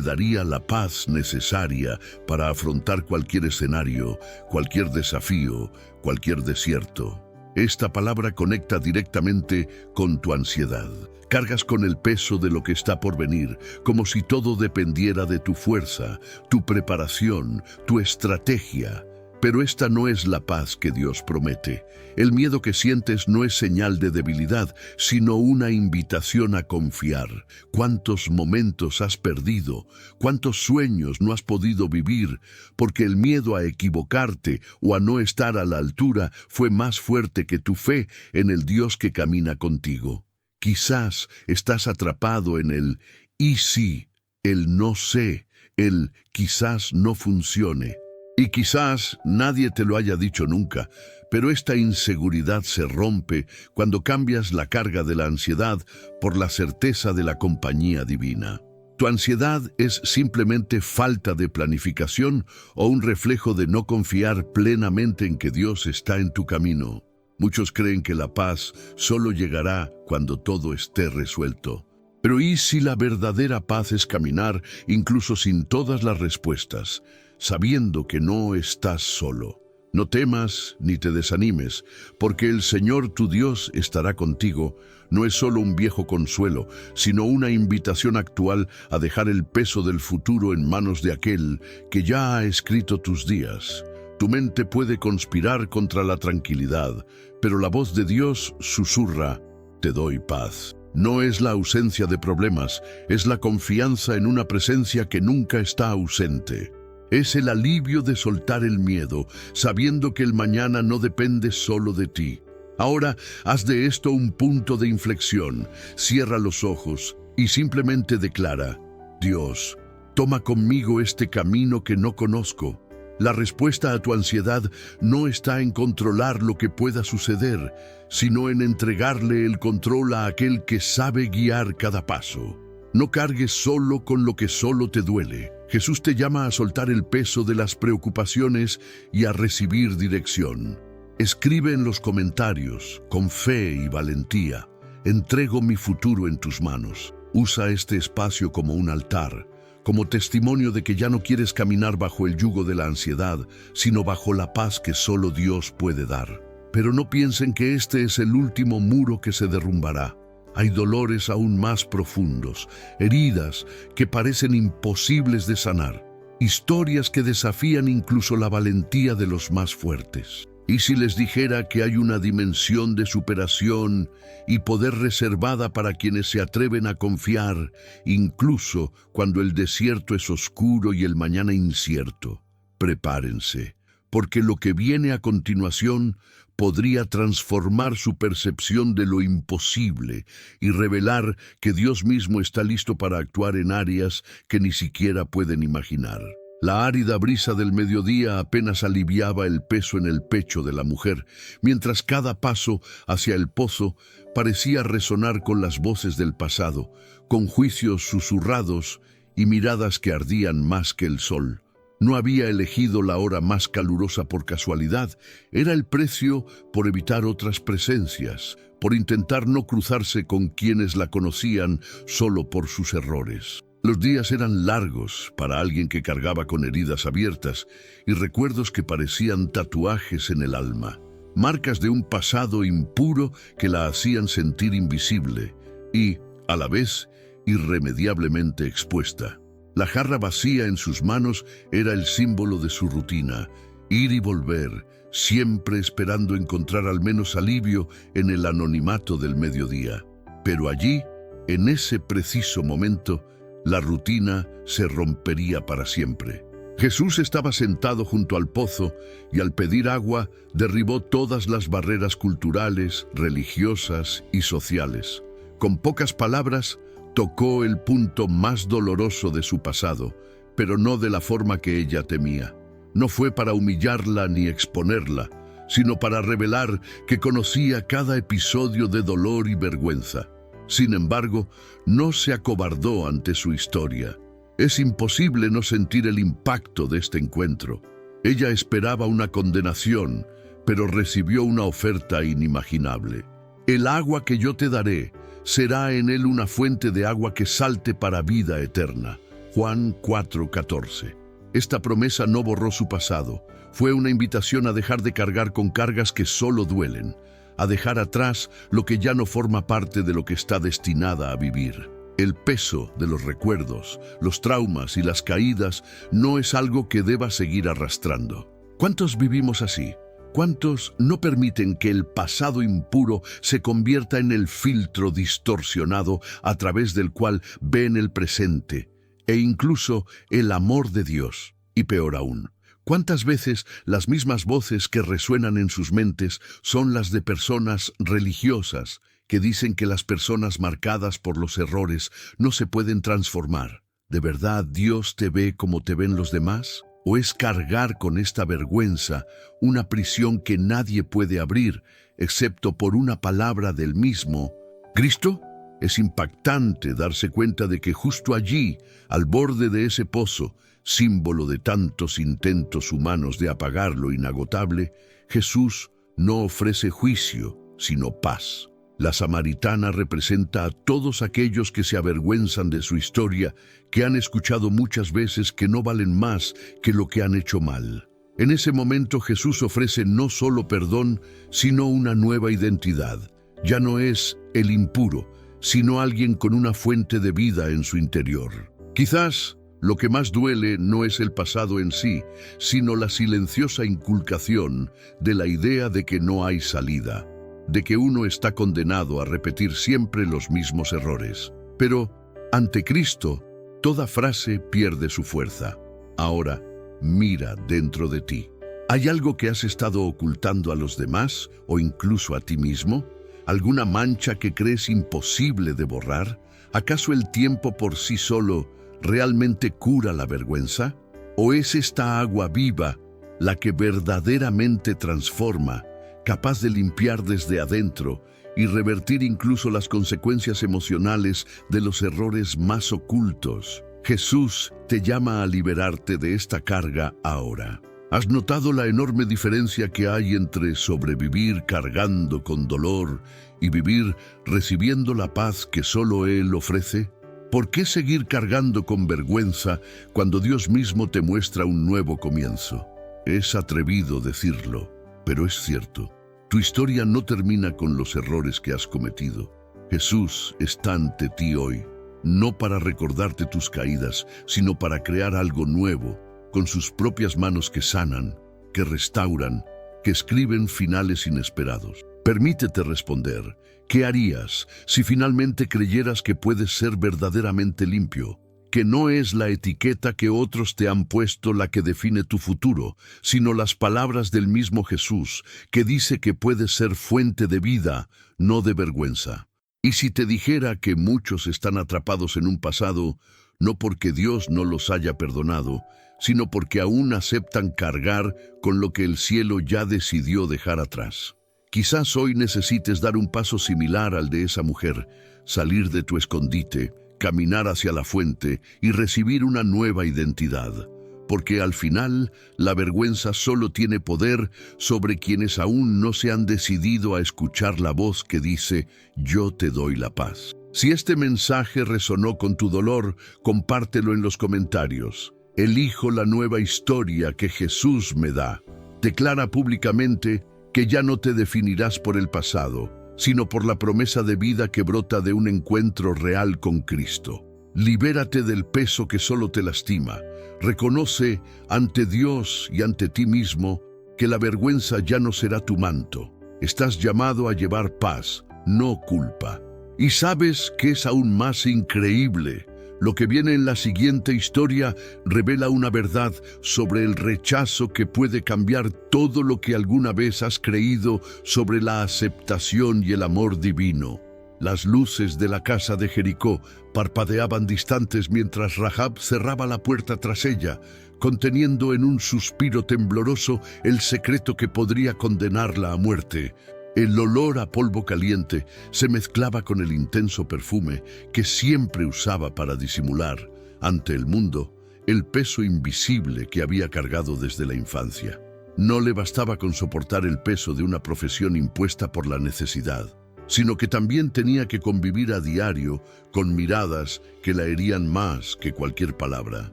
daría la paz necesaria para afrontar cualquier escenario, cualquier desafío, cualquier desierto. Esta palabra conecta directamente con tu ansiedad. Cargas con el peso de lo que está por venir, como si todo dependiera de tu fuerza, tu preparación, tu estrategia. Pero esta no es la paz que Dios promete. El miedo que sientes no es señal de debilidad, sino una invitación a confiar. ¿Cuántos momentos has perdido? ¿Cuántos sueños no has podido vivir? Porque el miedo a equivocarte o a no estar a la altura fue más fuerte que tu fe en el Dios que camina contigo. Quizás estás atrapado en el "y sí", el "no sé", el "quizás no funcione". Y quizás nadie te lo haya dicho nunca, pero esta inseguridad se rompe cuando cambias la carga de la ansiedad por la certeza de la compañía divina. Tu ansiedad es simplemente falta de planificación o un reflejo de no confiar plenamente en que Dios está en tu camino. Muchos creen que la paz solo llegará cuando todo esté resuelto. Pero ¿y si la verdadera paz es caminar incluso sin todas las respuestas, sabiendo que no estás solo? No temas ni te desanimes, porque el Señor tu Dios estará contigo. No es solo un viejo consuelo, sino una invitación actual a dejar el peso del futuro en manos de aquel que ya ha escrito tus días. Tu mente puede conspirar contra la tranquilidad, pero la voz de Dios susurra: te doy paz. No es la ausencia de problemas, es la confianza en una presencia que nunca está ausente. Es el alivio de soltar el miedo, sabiendo que el mañana no depende solo de ti. Ahora, haz de esto un punto de inflexión. Cierra los ojos y simplemente declara: Dios, toma conmigo este camino que no conozco. La respuesta a tu ansiedad no está en controlar lo que pueda suceder, sino en entregarle el control a aquel que sabe guiar cada paso. No cargues solo con lo que solo te duele. Jesús te llama a soltar el peso de las preocupaciones y a recibir dirección. Escribe en los comentarios, con fe y valentía: entrego mi futuro en tus manos. Usa este espacio como un altar, como testimonio de que ya no quieres caminar bajo el yugo de la ansiedad, sino bajo la paz que solo Dios puede dar. Pero no piensen que este es el último muro que se derrumbará. Hay dolores aún más profundos, heridas que parecen imposibles de sanar, historias que desafían incluso la valentía de los más fuertes. ¿Y si les dijera que hay una dimensión de superación y poder reservada para quienes se atreven a confiar, incluso cuando el desierto es oscuro y el mañana incierto? Prepárense, porque lo que viene a continuación podría transformar su percepción de lo imposible y revelar que Dios mismo está listo para actuar en áreas que ni siquiera pueden imaginar. La árida brisa del mediodía apenas aliviaba el peso en el pecho de la mujer, mientras cada paso hacia el pozo parecía resonar con las voces del pasado, con juicios susurrados y miradas que ardían más que el sol. No había elegido la hora más calurosa por casualidad, era el precio por evitar otras presencias, por intentar no cruzarse con quienes la conocían solo por sus errores. Los días eran largos para alguien que cargaba con heridas abiertas y recuerdos que parecían tatuajes en el alma, marcas de un pasado impuro que la hacían sentir invisible y, a la vez, irremediablemente expuesta. La jarra vacía en sus manos era el símbolo de su rutina: ir y volver, siempre esperando encontrar al menos alivio en el anonimato del mediodía. Pero allí, en ese preciso momento, la rutina se rompería para siempre. Jesús estaba sentado junto al pozo y al pedir agua derribó todas las barreras culturales, religiosas y sociales. Con pocas palabras, tocó el punto más doloroso de su pasado, pero no de la forma que ella temía. No fue para humillarla ni exponerla, sino para revelar que conocía cada episodio de dolor y vergüenza. Sin embargo, no se acobardó ante su historia. Es imposible no sentir el impacto de este encuentro. Ella esperaba una condenación, pero recibió una oferta inimaginable. El agua que yo te daré será en él una fuente de agua que salte para vida eterna. Juan 4:14. Esta promesa no borró su pasado. Fue una invitación a dejar de cargar con cargas que solo duelen, a dejar atrás lo que ya no forma parte de lo que está destinada a vivir. El peso de los recuerdos, los traumas y las caídas no es algo que deba seguir arrastrando. ¿Cuántos vivimos así? ¿Cuántos no permiten que el pasado impuro se convierta en el filtro distorsionado a través del cual ven el presente e incluso el amor de Dios? Y peor aún, ¿cuántas veces las mismas voces que resuenan en sus mentes son las de personas religiosas que dicen que las personas marcadas por los errores no se pueden transformar? ¿De verdad Dios te ve como te ven los demás? ¿O es cargar con esta vergüenza una prisión que nadie puede abrir, excepto por una palabra del mismo Cristo? Es impactante darse cuenta de que justo allí, al borde de ese pozo, símbolo de tantos intentos humanos de apagar lo inagotable, Jesús no ofrece juicio, sino paz. La samaritana representa a todos aquellos que se avergüenzan de su historia, que han escuchado muchas veces que no valen más que lo que han hecho mal. En ese momento Jesús ofrece no solo perdón, sino una nueva identidad. Ya no es el impuro, sino alguien con una fuente de vida en su interior. Quizás lo que más duele no es el pasado en sí, sino la silenciosa inculcación de la idea de que no hay salida, de que uno está condenado a repetir siempre los mismos errores. Pero, ante Cristo, toda frase pierde su fuerza. Ahora, mira dentro de ti. ¿Hay algo que has estado ocultando a los demás o incluso a ti mismo? ¿Alguna mancha que crees imposible de borrar? ¿Acaso el tiempo por sí solo realmente cura la vergüenza? ¿O es esta agua viva la que verdaderamente transforma, capaz de limpiar desde adentro y revertir incluso las consecuencias emocionales de los errores más ocultos? Jesús te llama a liberarte de esta carga ahora. ¿Has notado la enorme diferencia que hay entre sobrevivir cargando con dolor y vivir recibiendo la paz que solo Él ofrece? ¿Por qué seguir cargando con vergüenza cuando Dios mismo te muestra un nuevo comienzo? Es atrevido decirlo, pero es cierto. Tu historia no termina con los errores que has cometido. Jesús está ante ti hoy, no para recordarte tus caídas, sino para crear algo nuevo, con sus propias manos que sanan, que restauran, que escriben finales inesperados. Permítete responder, ¿qué harías si finalmente creyeras que puedes ser verdaderamente limpio? Que no es la etiqueta que otros te han puesto la que define tu futuro, sino las palabras del mismo Jesús, que dice que puedes ser fuente de vida, no de vergüenza. Y si te dijera que muchos están atrapados en un pasado, no porque Dios no los haya perdonado, sino porque aún aceptan cargar con lo que el cielo ya decidió dejar atrás. Quizás hoy necesites dar un paso similar al de esa mujer, salir de tu escondite, caminar hacia la fuente y recibir una nueva identidad, porque al final la vergüenza solo tiene poder sobre quienes aún no se han decidido a escuchar la voz que dice, yo te doy la paz. Si este mensaje resonó con tu dolor, compártelo en los comentarios. Elijo la nueva historia que Jesús me da. Declara públicamente que ya no te definirás por el pasado, sino por la promesa de vida que brota de un encuentro real con Cristo. Libérate del peso que solo te lastima. Reconoce ante Dios y ante ti mismo que la vergüenza ya no será tu manto. Estás llamado a llevar paz, no culpa. Y sabes que es aún más increíble. Lo que viene en la siguiente historia revela una verdad sobre el rechazo que puede cambiar todo lo que alguna vez has creído sobre la aceptación y el amor divino. Las luces de la casa de Jericó parpadeaban distantes mientras Rahab cerraba la puerta tras ella, conteniendo en un suspiro tembloroso el secreto que podría condenarla a muerte. El olor a polvo caliente se mezclaba con el intenso perfume que siempre usaba para disimular, ante el mundo, el peso invisible que había cargado desde la infancia. No le bastaba con soportar el peso de una profesión impuesta por la necesidad, sino que también tenía que convivir a diario con miradas que la herían más que cualquier palabra.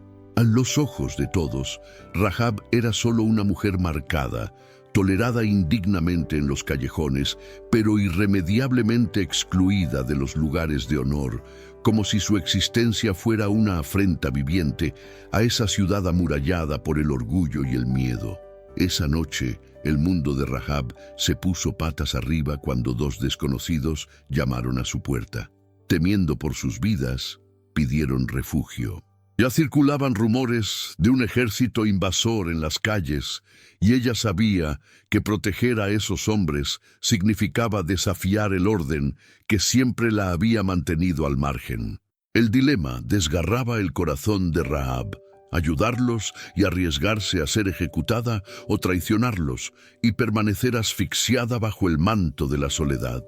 A los ojos de todos, Rahab era solo una mujer marcada, tolerada indignamente en los callejones, pero irremediablemente excluida de los lugares de honor, como si su existencia fuera una afrenta viviente a esa ciudad amurallada por el orgullo y el miedo. Esa noche, el mundo de Rahab se puso patas arriba cuando dos desconocidos llamaron a su puerta. Temiendo por sus vidas, pidieron refugio. Ya circulaban rumores de un ejército invasor en las calles, y ella sabía que proteger a esos hombres significaba desafiar el orden que siempre la había mantenido al margen. El dilema desgarraba el corazón de Rahab: ayudarlos y arriesgarse a ser ejecutada, o traicionarlos y permanecer asfixiada bajo el manto de la soledad.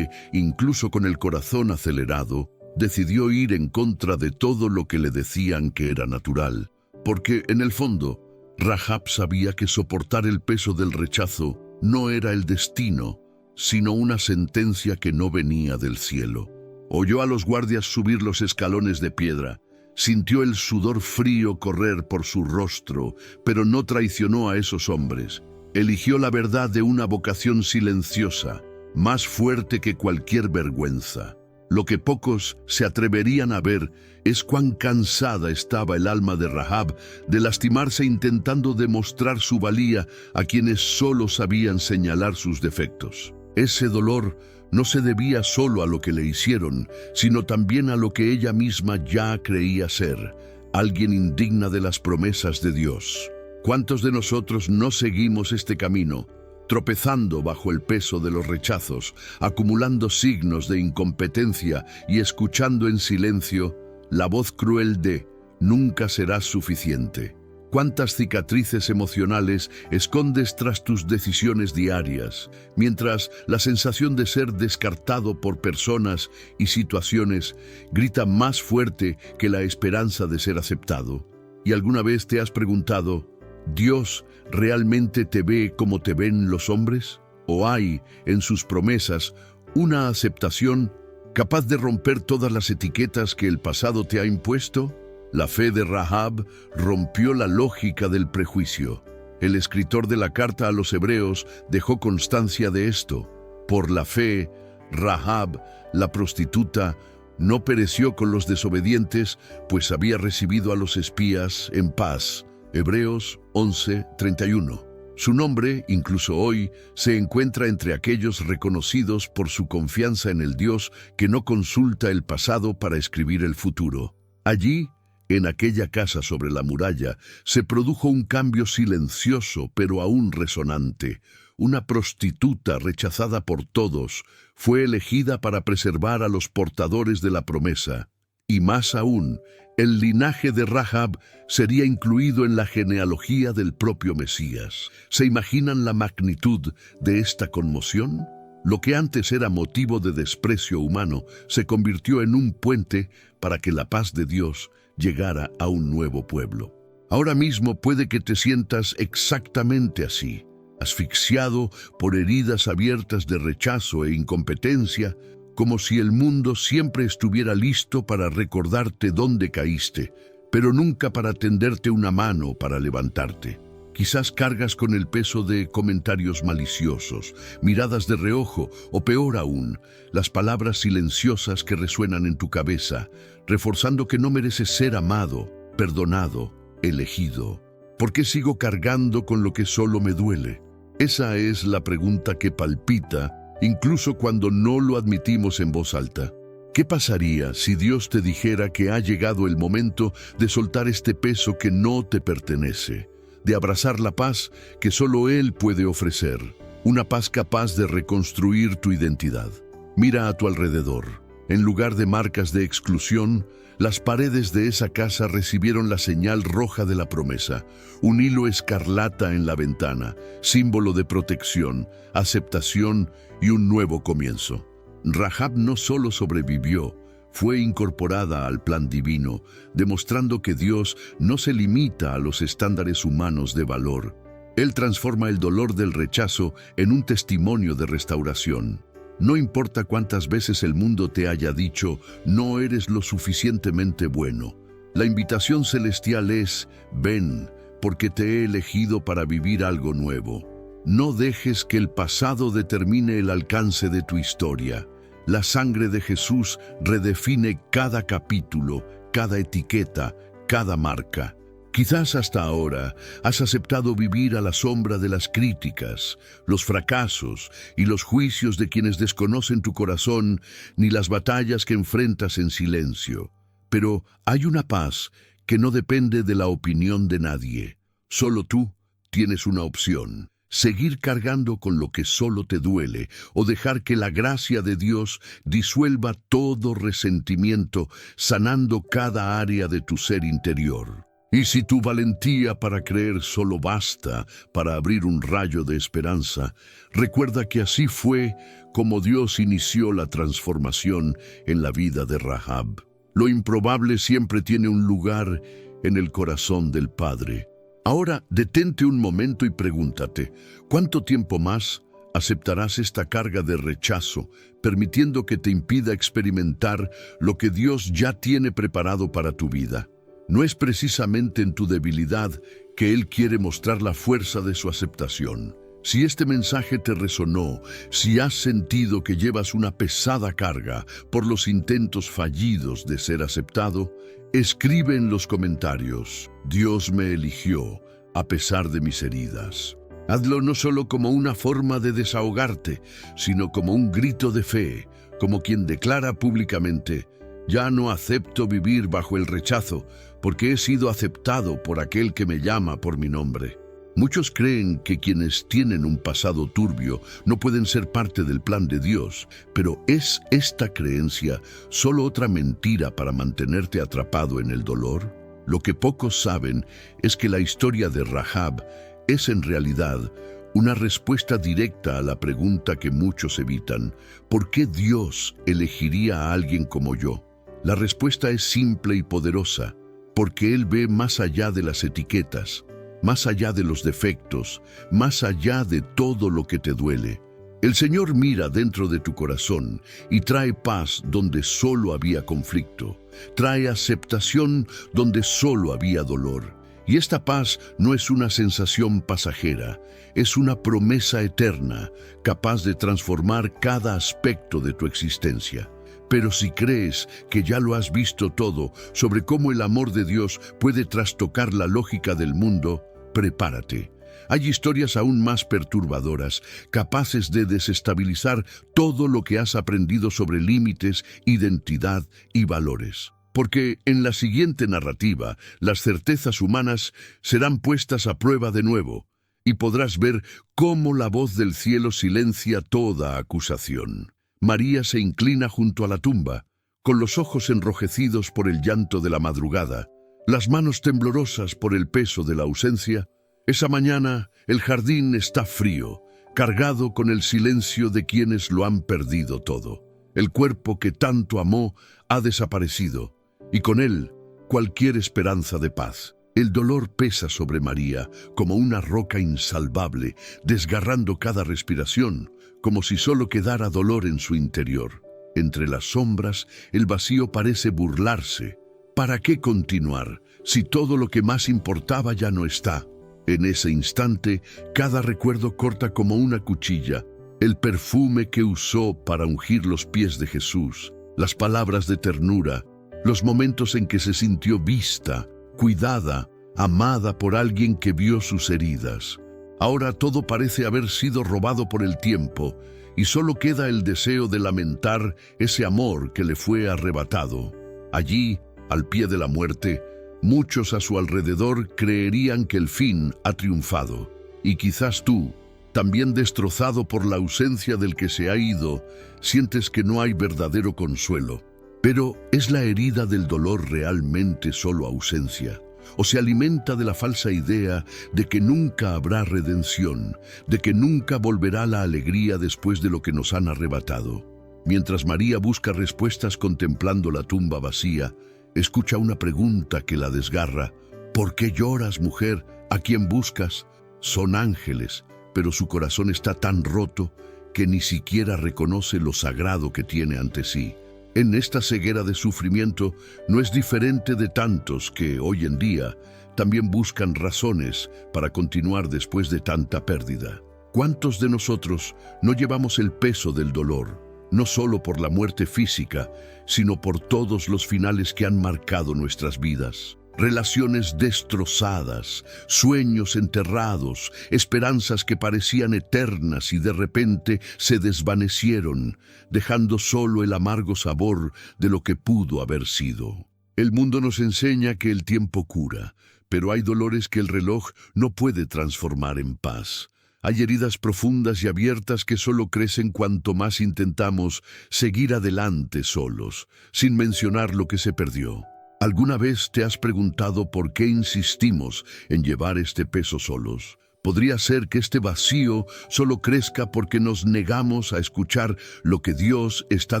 Incluso con el corazón acelerado, decidió ir en contra de todo lo que le decían que era natural, porque en el fondo, Rahab sabía que soportar el peso del rechazo no era el destino, sino una sentencia que no venía del cielo. Oyó a los guardias subir los escalones de piedra, sintió el sudor frío correr por su rostro, pero no traicionó a esos hombres. Eligió la verdad de una vocación silenciosa, más fuerte que cualquier vergüenza. Lo que pocos se atreverían a ver es cuán cansada estaba el alma de Rahab de lastimarse intentando demostrar su valía a quienes solo sabían señalar sus defectos. Ese dolor no se debía solo a lo que le hicieron, sino también a lo que ella misma ya creía ser, alguien indigna de las promesas de Dios. ¿Cuántos de nosotros no seguimos este camino, tropezando bajo el peso de los rechazos, acumulando signos de incompetencia y escuchando en silencio la voz cruel de «nunca serás suficiente»? ¿Cuántas cicatrices emocionales escondes tras tus decisiones diarias, mientras la sensación de ser descartado por personas y situaciones grita más fuerte que la esperanza de ser aceptado? ¿Y alguna vez te has preguntado, ¿Dios realmente te ve como te ven los hombres? ¿O hay, en sus promesas, una aceptación capaz de romper todas las etiquetas que el pasado te ha impuesto? La fe de Rahab rompió la lógica del prejuicio. El escritor de la carta a los Hebreos dejó constancia de esto. Por la fe, Rahab, la prostituta, no pereció con los desobedientes, pues había recibido a los espías en paz. Hebreos 11:31. Su nombre, incluso hoy, se encuentra entre aquellos reconocidos por su confianza en el Dios que no consulta el pasado para escribir el futuro. Allí, en aquella casa sobre la muralla, se produjo un cambio silencioso pero aún resonante. Una prostituta rechazada por todos fue elegida para preservar a los portadores de la promesa. Y más aún, el linaje de Rahab sería incluido en la genealogía del propio Mesías. ¿Se imaginan la magnitud de esta conmoción? Lo que antes era motivo de desprecio humano se convirtió en un puente para que la paz de Dios llegara a un nuevo pueblo. Ahora mismo puede que te sientas exactamente así, asfixiado por heridas abiertas de rechazo e incompetencia, como si el mundo siempre estuviera listo para recordarte dónde caíste, pero nunca para tenderte una mano para levantarte. Quizás cargas con el peso de comentarios maliciosos, miradas de reojo o peor aún, las palabras silenciosas que resuenan en tu cabeza, reforzando que no mereces ser amado, perdonado, elegido. ¿Por qué sigo cargando con lo que solo me duele? Esa es la pregunta que palpita, incluso cuando no lo admitimos en voz alta. ¿Qué pasaría si Dios te dijera que ha llegado el momento de soltar este peso que no te pertenece, de abrazar la paz que solo Él puede ofrecer, una paz capaz de reconstruir tu identidad? Mira a tu alrededor. En lugar de marcas de exclusión, las paredes de esa casa recibieron la señal roja de la promesa, un hilo escarlata en la ventana, símbolo de protección, aceptación y un nuevo comienzo. Rahab no solo sobrevivió, fue incorporada al plan divino, demostrando que Dios no se limita a los estándares humanos de valor. Él transforma el dolor del rechazo en un testimonio de restauración. No importa cuántas veces el mundo te haya dicho, no eres lo suficientemente bueno. La invitación celestial es, ven, porque te he elegido para vivir algo nuevo. No dejes que el pasado determine el alcance de tu historia. La sangre de Jesús redefine cada capítulo, cada etiqueta, cada marca. Quizás hasta ahora has aceptado vivir a la sombra de las críticas, los fracasos y los juicios de quienes desconocen tu corazón ni las batallas que enfrentas en silencio. Pero hay una paz que no depende de la opinión de nadie. Solo tú tienes una opción: seguir cargando con lo que solo te duele o dejar que la gracia de Dios disuelva todo resentimiento, sanando cada área de tu ser interior. Y si tu valentía para creer solo basta para abrir un rayo de esperanza, recuerda que así fue como Dios inició la transformación en la vida de Rahab. Lo improbable siempre tiene un lugar en el corazón del Padre. Ahora detente un momento y pregúntate, ¿cuánto tiempo más aceptarás esta carga de rechazo, permitiendo que te impida experimentar lo que Dios ya tiene preparado para tu vida? No es precisamente en tu debilidad que Él quiere mostrar la fuerza de su aceptación. Si este mensaje te resonó, si has sentido que llevas una pesada carga por los intentos fallidos de ser aceptado, escribe en los comentarios: Dios me eligió a pesar de mis heridas. Hazlo no solo como una forma de desahogarte, sino como un grito de fe, como quien declara públicamente: ya no acepto vivir bajo el rechazo, porque he sido aceptado por aquel que me llama por mi nombre. Muchos creen que quienes tienen un pasado turbio no pueden ser parte del plan de Dios, pero ¿es esta creencia solo otra mentira para mantenerte atrapado en el dolor? Lo que pocos saben es que la historia de Rahab es en realidad una respuesta directa a la pregunta que muchos evitan: ¿por qué Dios elegiría a alguien como yo? La respuesta es simple y poderosa: porque Él ve más allá de las etiquetas, más allá de los defectos, más allá de todo lo que te duele. El Señor mira dentro de tu corazón y trae paz donde solo había conflicto, trae aceptación donde solo había dolor. Y esta paz no es una sensación pasajera, es una promesa eterna, capaz de transformar cada aspecto de tu existencia. Pero si crees que ya lo has visto todo sobre cómo el amor de Dios puede trastocar la lógica del mundo, prepárate. Hay historias aún más perturbadoras, capaces de desestabilizar todo lo que has aprendido sobre límites, identidad y valores. Porque en la siguiente narrativa, las certezas humanas serán puestas a prueba de nuevo, y podrás ver cómo la voz del cielo silencia toda acusación. María se inclina junto a la tumba, con los ojos enrojecidos por el llanto de la madrugada, las manos temblorosas por el peso de la ausencia. Esa mañana el jardín está frío, cargado con el silencio de quienes lo han perdido todo. El cuerpo que tanto amó ha desaparecido, y con él cualquier esperanza de paz. El dolor pesa sobre María como una roca insalvable, desgarrando cada respiración, como si solo quedara dolor en su interior. Entre las sombras, el vacío parece burlarse. ¿Para qué continuar si todo lo que más importaba ya no está? En ese instante, cada recuerdo corta como una cuchilla: el perfume que usó para ungir los pies de Jesús, las palabras de ternura, los momentos en que se sintió vista, cuidada, amada por alguien que vio sus heridas. Ahora todo parece haber sido robado por el tiempo, y solo queda el deseo de lamentar ese amor que le fue arrebatado. Allí, al pie de la muerte, muchos a su alrededor creerían que el fin ha triunfado. Y quizás tú, también destrozado por la ausencia del que se ha ido, sientes que no hay verdadero consuelo. Pero ¿es la herida del dolor realmente solo ausencia? ¿O se alimenta de la falsa idea de que nunca habrá redención, de que nunca volverá la alegría después de lo que nos han arrebatado? Mientras María busca respuestas contemplando la tumba vacía, escucha una pregunta que la desgarra. ¿Por qué lloras, mujer? ¿A quién buscas? Son ángeles, pero su corazón está tan roto que ni siquiera reconoce lo sagrado que tiene ante sí. En esta ceguera de sufrimiento no es diferente de tantos que, hoy en día, también buscan razones para continuar después de tanta pérdida. ¿Cuántos de nosotros no llevamos el peso del dolor, no solo por la muerte física, sino por todos los finales que han marcado nuestras vidas? Relaciones destrozadas, sueños enterrados, esperanzas que parecían eternas y de repente se desvanecieron, dejando solo el amargo sabor de lo que pudo haber sido. El mundo nos enseña que el tiempo cura, pero hay dolores que el reloj no puede transformar en paz. Hay heridas profundas y abiertas que solo crecen cuanto más intentamos seguir adelante solos, sin mencionar lo que se perdió. ¿Alguna vez te has preguntado por qué insistimos en llevar este peso solos? ¿Podría ser que este vacío solo crezca porque nos negamos a escuchar lo que Dios está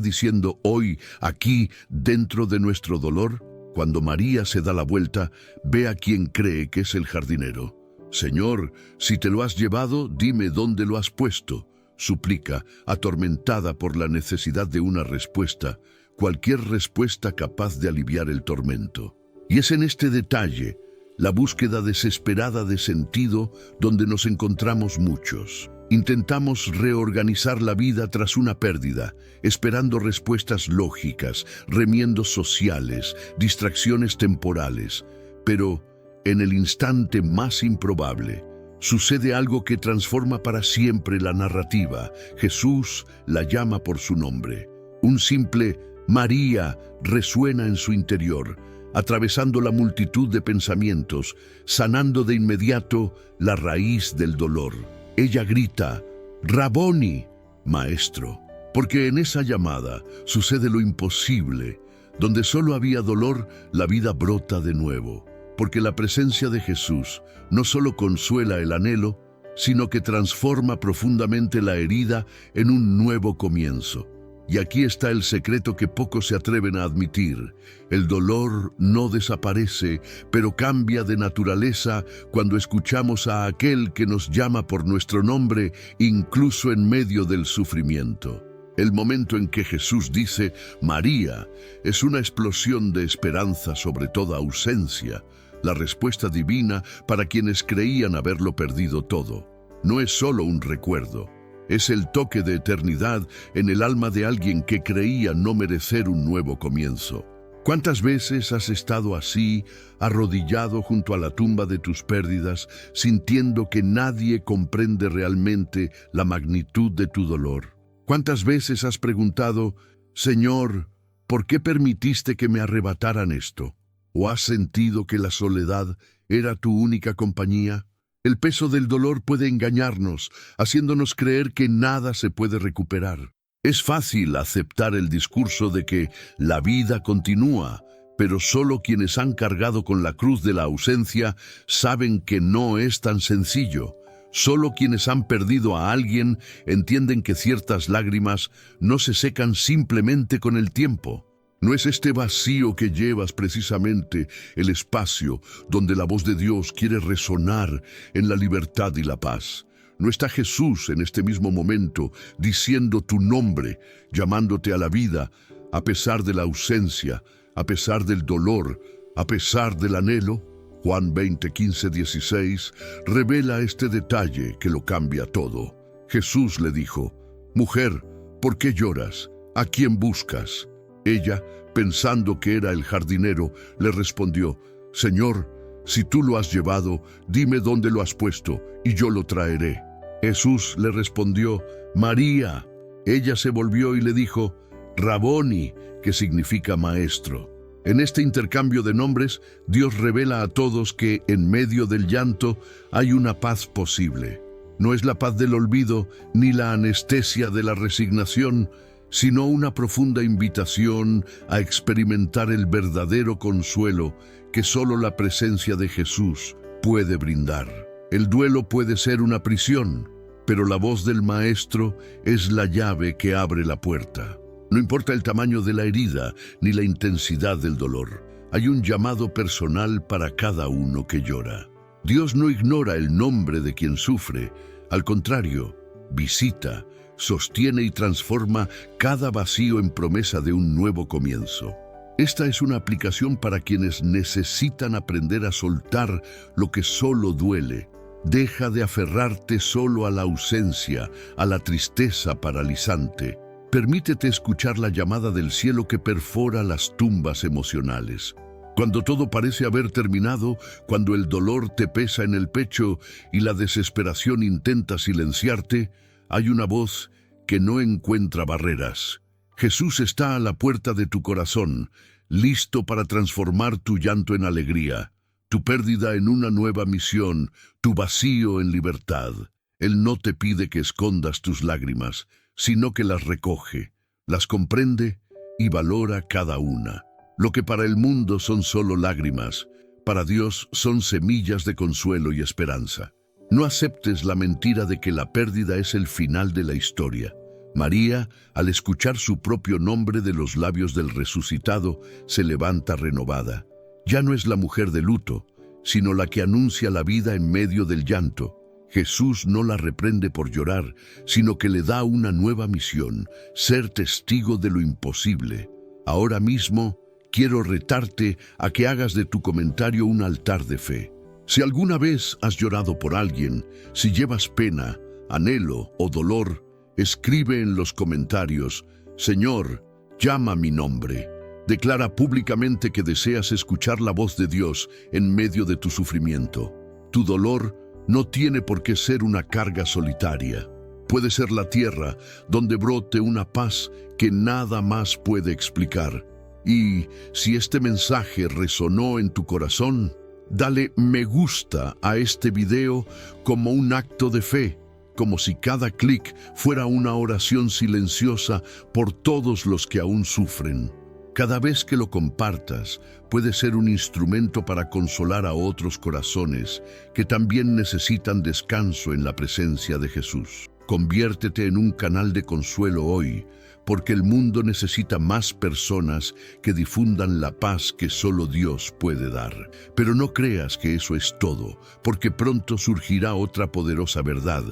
diciendo hoy, aquí, dentro de nuestro dolor? Cuando María se da la vuelta, ve a quien cree que es el jardinero. «Señor, si te lo has llevado, dime dónde lo has puesto», suplica, atormentada por la necesidad de una respuesta, cualquier respuesta capaz de aliviar el tormento. Y es en este detalle, la búsqueda desesperada de sentido, donde nos encontramos muchos. Intentamos reorganizar la vida tras una pérdida, esperando respuestas lógicas, remiendos sociales, distracciones temporales. Pero, en el instante más improbable, sucede algo que transforma para siempre la narrativa. Jesús la llama por su nombre. Un simple María resuena en su interior, atravesando la multitud de pensamientos, sanando de inmediato la raíz del dolor. Ella grita, «Raboni», maestro, porque en esa llamada sucede lo imposible. Donde solo había dolor, la vida brota de nuevo, porque la presencia de Jesús no solo consuela el anhelo, sino que transforma profundamente la herida en un nuevo comienzo. Y aquí está el secreto que pocos se atreven a admitir. El dolor no desaparece, pero cambia de naturaleza cuando escuchamos a aquel que nos llama por nuestro nombre, incluso en medio del sufrimiento. El momento en que Jesús dice «María» es una explosión de esperanza sobre toda ausencia, la respuesta divina para quienes creían haberlo perdido todo. No es solo un recuerdo. Es el toque de eternidad en el alma de alguien que creía no merecer un nuevo comienzo. ¿Cuántas veces has estado así, arrodillado junto a la tumba de tus pérdidas, sintiendo que nadie comprende realmente la magnitud de tu dolor? ¿Cuántas veces has preguntado, «Señor, ¿por qué permitiste que me arrebataran esto?» ¿O has sentido que la soledad era tu única compañía? El peso del dolor puede engañarnos, haciéndonos creer que nada se puede recuperar. Es fácil aceptar el discurso de que la vida continúa, pero solo quienes han cargado con la cruz de la ausencia saben que no es tan sencillo. Solo quienes han perdido a alguien entienden que ciertas lágrimas no se secan simplemente con el tiempo. ¿No es este vacío que llevas precisamente el espacio donde la voz de Dios quiere resonar en la libertad y la paz? ¿No está Jesús en este mismo momento diciendo tu nombre, llamándote a la vida, a pesar de la ausencia, a pesar del dolor, a pesar del anhelo? Juan 20, 15, 16 revela este detalle que lo cambia todo. Jesús le dijo, «Mujer, ¿por qué lloras? ¿A quién buscas?» Ella, pensando que era el jardinero, le respondió, «Señor, si tú lo has llevado, dime dónde lo has puesto, y yo lo traeré». Jesús le respondió, «María». Ella se volvió y le dijo, «Raboni», que significa maestro. En este intercambio de nombres, Dios revela a todos que, en medio del llanto, hay una paz posible. No es la paz del olvido, ni la anestesia de la resignación, sino una profunda invitación a experimentar el verdadero consuelo que solo la presencia de Jesús puede brindar. El duelo puede ser una prisión, pero la voz del Maestro es la llave que abre la puerta. No importa el tamaño de la herida ni la intensidad del dolor, hay un llamado personal para cada uno que llora. Dios no ignora el nombre de quien sufre, al contrario, visita, sostiene y transforma cada vacío en promesa de un nuevo comienzo. Esta es una aplicación para quienes necesitan aprender a soltar lo que solo duele. Deja de aferrarte solo a la ausencia, a la tristeza paralizante. Permítete escuchar la llamada del cielo que perfora las tumbas emocionales. Cuando todo parece haber terminado, cuando el dolor te pesa en el pecho y la desesperación intenta silenciarte, hay una voz que no encuentra barreras. Jesús está a la puerta de tu corazón, listo para transformar tu llanto en alegría, tu pérdida en una nueva misión, tu vacío en libertad. Él no te pide que escondas tus lágrimas, sino que las recoge, las comprende y valora cada una. Lo que para el mundo son solo lágrimas, para Dios son semillas de consuelo y esperanza. No aceptes la mentira de que la pérdida es el final de la historia. María, al escuchar su propio nombre de los labios del resucitado, se levanta renovada. Ya no es la mujer de luto, sino la que anuncia la vida en medio del llanto. Jesús no la reprende por llorar, sino que le da una nueva misión, ser testigo de lo imposible. Ahora mismo, quiero retarte a que hagas de tu comentario un altar de fe. Si alguna vez has llorado por alguien, si llevas pena, anhelo o dolor, escribe en los comentarios: Señor, llama mi nombre. Declara públicamente que deseas escuchar la voz de Dios en medio de tu sufrimiento. Tu dolor no tiene por qué ser una carga solitaria. Puede ser la tierra donde brote una paz que nada más puede explicar. Y si este mensaje resonó en tu corazón, dale me gusta a este video como un acto de fe, como si cada clic fuera una oración silenciosa por todos los que aún sufren. Cada vez que lo compartas, puede ser un instrumento para consolar a otros corazones que también necesitan descanso en la presencia de Jesús. Conviértete en un canal de consuelo hoy, porque el mundo necesita más personas que difundan la paz que solo Dios puede dar. Pero no creas que eso es todo, porque pronto surgirá otra poderosa verdad,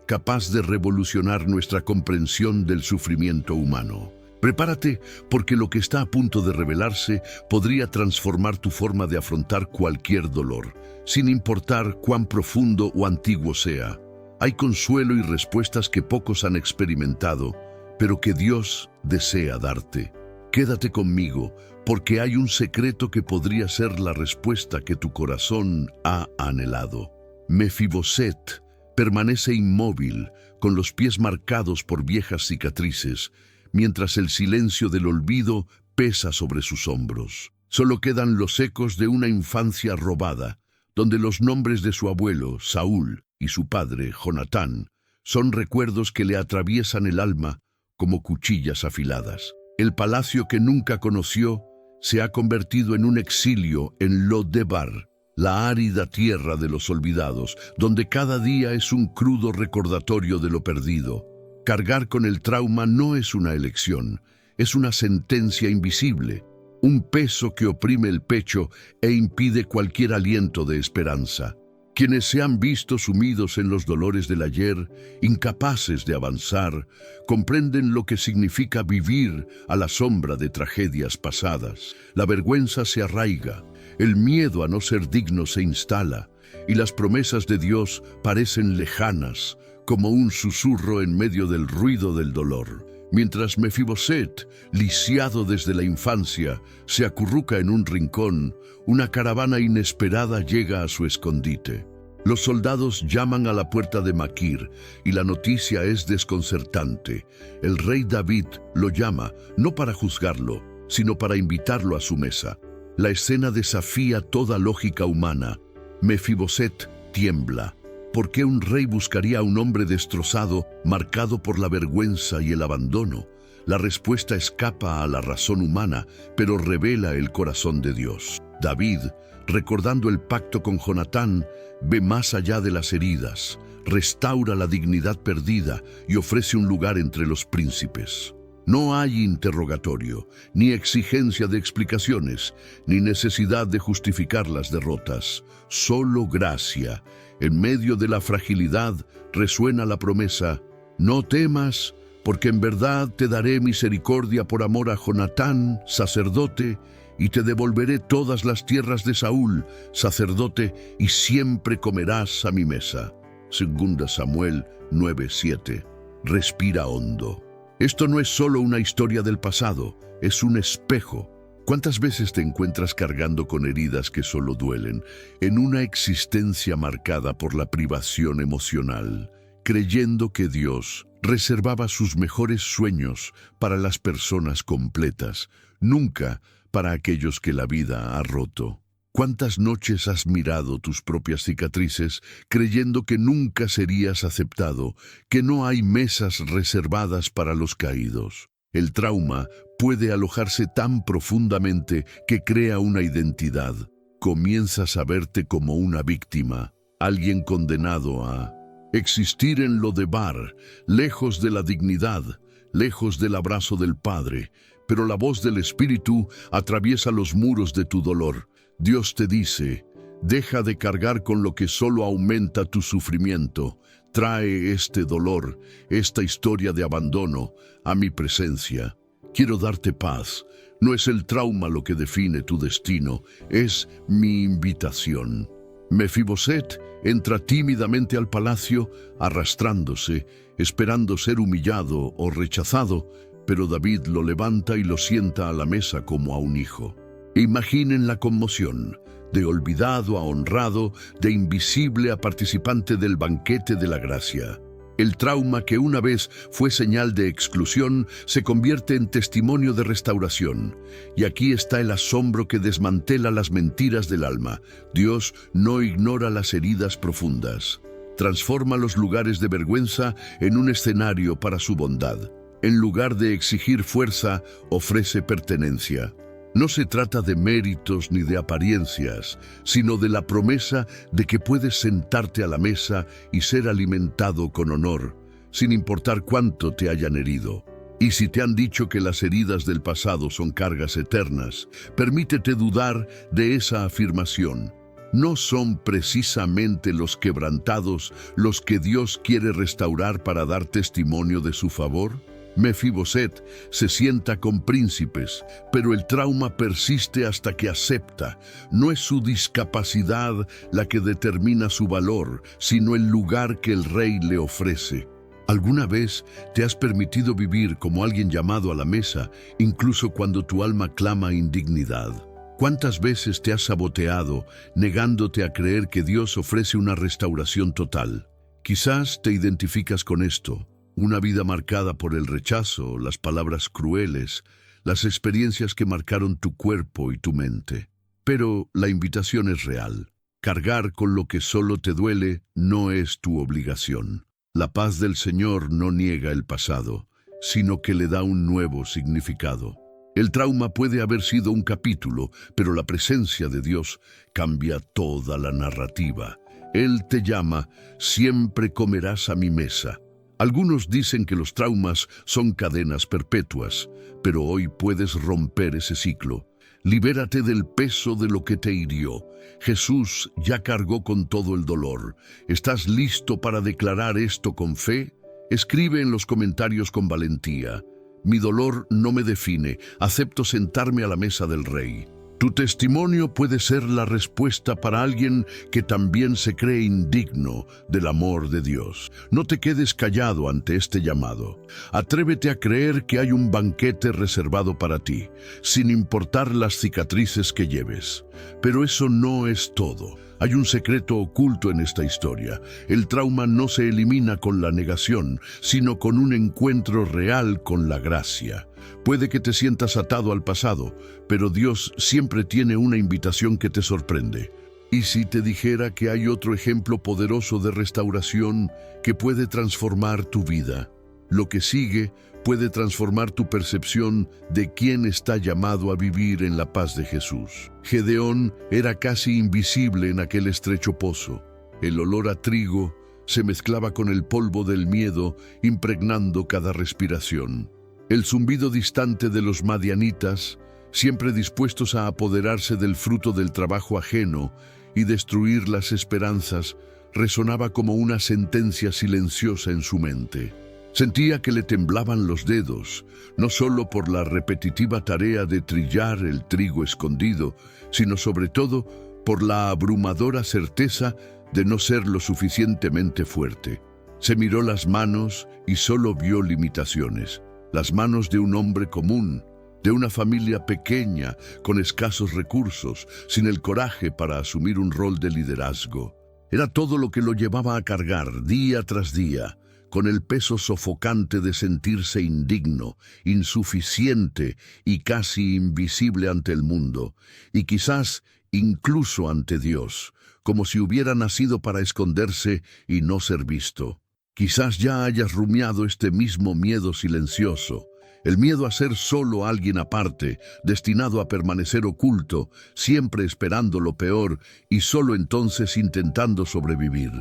capaz de revolucionar nuestra comprensión del sufrimiento humano. Prepárate, porque lo que está a punto de revelarse podría transformar tu forma de afrontar cualquier dolor, sin importar cuán profundo o antiguo sea. Hay consuelo y respuestas que pocos han experimentado, pero que Dios desea darte. Quédate conmigo, porque hay un secreto que podría ser la respuesta que tu corazón ha anhelado. Mefiboset permanece inmóvil, con los pies marcados por viejas cicatrices, mientras el silencio del olvido pesa sobre sus hombros. Solo quedan los ecos de una infancia robada, donde los nombres de su abuelo, Saúl, y su padre, Jonatán, son recuerdos que le atraviesan el alma como cuchillas afiladas. El palacio que nunca conoció se ha convertido en un exilio en Lo-Debar, la árida tierra de los olvidados, donde cada día es un crudo recordatorio de lo perdido. Cargar con el trauma no es una elección, es una sentencia invisible, un peso que oprime el pecho e impide cualquier aliento de esperanza. Quienes se han visto sumidos en los dolores del ayer, incapaces de avanzar, comprenden lo que significa vivir a la sombra de tragedias pasadas. La vergüenza se arraiga, el miedo a no ser digno se instala, y las promesas de Dios parecen lejanas, como un susurro en medio del ruido del dolor. Mientras Mefiboset, lisiado desde la infancia, se acurruca en un rincón, una caravana inesperada llega a su escondite. Los soldados llaman a la puerta de Maquir y la noticia es desconcertante. El rey David lo llama, no para juzgarlo, sino para invitarlo a su mesa. La escena desafía toda lógica humana. Mefiboset tiembla. ¿Por qué un rey buscaría a un hombre destrozado, marcado por la vergüenza y el abandono? La respuesta escapa a la razón humana, pero revela el corazón de Dios. David, recordando el pacto con Jonatán, ve más allá de las heridas, restaura la dignidad perdida y ofrece un lugar entre los príncipes. No hay interrogatorio, ni exigencia de explicaciones, ni necesidad de justificar las derrotas. Solo gracia. En medio de la fragilidad resuena la promesa: no temas, porque en verdad te daré misericordia por amor a Jonatán, sacerdote, y te devolveré todas las tierras de Saúl, sacerdote, y siempre comerás a mi mesa. 2 Samuel 9:7. Respira hondo. Esto no es solo una historia del pasado, es un espejo. ¿Cuántas veces te encuentras cargando con heridas que solo duelen, en una existencia marcada por la privación emocional, creyendo que Dios reservaba sus mejores sueños para las personas completas, nunca para aquellos que la vida ha roto? ¿Cuántas noches has mirado tus propias cicatrices creyendo que nunca serías aceptado, que no hay mesas reservadas para los caídos? El trauma puede alojarse tan profundamente que crea una identidad. Comienzas a verte como una víctima, alguien condenado a existir en lo de bar, lejos de la dignidad, lejos del abrazo del Padre. Pero la voz del Espíritu atraviesa los muros de tu dolor. Dios te dice: deja de cargar con lo que solo aumenta tu sufrimiento. Trae este dolor, esta historia de abandono, a mi presencia. Quiero darte paz. No es el trauma lo que define tu destino, es mi invitación. Mefiboset entra tímidamente al palacio, arrastrándose, esperando ser humillado o rechazado, pero David lo levanta y lo sienta a la mesa como a un hijo. Imaginen la conmoción, de olvidado a honrado, de invisible a participante del banquete de la gracia. El trauma que una vez fue señal de exclusión se convierte en testimonio de restauración. Y aquí está el asombro que desmantela las mentiras del alma. Dios no ignora las heridas profundas. Transforma los lugares de vergüenza en un escenario para su bondad. En lugar de exigir fuerza, ofrece pertenencia. No se trata de méritos ni de apariencias, sino de la promesa de que puedes sentarte a la mesa y ser alimentado con honor, sin importar cuánto te hayan herido. Y si te han dicho que las heridas del pasado son cargas eternas, permítete dudar de esa afirmación. ¿No son precisamente los quebrantados los que Dios quiere restaurar para dar testimonio de su favor? Mefiboset se sienta con príncipes, pero el trauma persiste hasta que acepta. No es su discapacidad la que determina su valor, sino el lugar que el rey le ofrece. ¿Alguna vez te has permitido vivir como alguien llamado a la mesa, incluso cuando tu alma clama indignidad? ¿Cuántas veces te has saboteado, negándote a creer que Dios ofrece una restauración total? Quizás te identificas con esto. Una vida marcada por el rechazo, las palabras crueles, las experiencias que marcaron tu cuerpo y tu mente. Pero la invitación es real. Cargar con lo que solo te duele no es tu obligación. La paz del Señor no niega el pasado, sino que le da un nuevo significado. El trauma puede haber sido un capítulo, pero la presencia de Dios cambia toda la narrativa. Él te llama: siempre comerás a mi mesa. Algunos dicen que los traumas son cadenas perpetuas, pero hoy puedes romper ese ciclo. Libérate del peso de lo que te hirió. Jesús ya cargó con todo el dolor. ¿Estás listo para declarar esto con fe? Escribe en los comentarios con valentía: mi dolor no me define, acepto sentarme a la mesa del Rey. Tu testimonio puede ser la respuesta para alguien que también se cree indigno del amor de Dios. No te quedes callado ante este llamado. Atrévete a creer que hay un banquete reservado para ti, sin importar las cicatrices que lleves. Pero eso no es todo. Hay un secreto oculto en esta historia. El trauma no se elimina con la negación, sino con un encuentro real con la gracia. Puede que te sientas atado al pasado, pero Dios siempre tiene una invitación que te sorprende. ¿Y si te dijera que hay otro ejemplo poderoso de restauración que puede transformar tu vida? Lo que sigue puede transformar tu percepción de quién está llamado a vivir en la paz de Jesús. Gedeón era casi invisible en aquel estrecho pozo. El olor a trigo se mezclaba con el polvo del miedo, impregnando cada respiración. El zumbido distante de los madianitas, siempre dispuestos a apoderarse del fruto del trabajo ajeno y destruir las esperanzas, resonaba como una sentencia silenciosa en su mente. Sentía que le temblaban los dedos, no solo por la repetitiva tarea de trillar el trigo escondido, sino sobre todo por la abrumadora certeza de no ser lo suficientemente fuerte. Se miró las manos y solo vio limitaciones. Las manos de un hombre común, de una familia pequeña, con escasos recursos, sin el coraje para asumir un rol de liderazgo. Era todo lo que lo llevaba a cargar día tras día, con el peso sofocante de sentirse indigno, insuficiente y casi invisible ante el mundo, y quizás incluso ante Dios, como si hubiera nacido para esconderse y no ser visto. Quizás ya hayas rumiado este mismo miedo silencioso, el miedo a ser solo alguien aparte, destinado a permanecer oculto, siempre esperando lo peor y solo entonces intentando sobrevivir.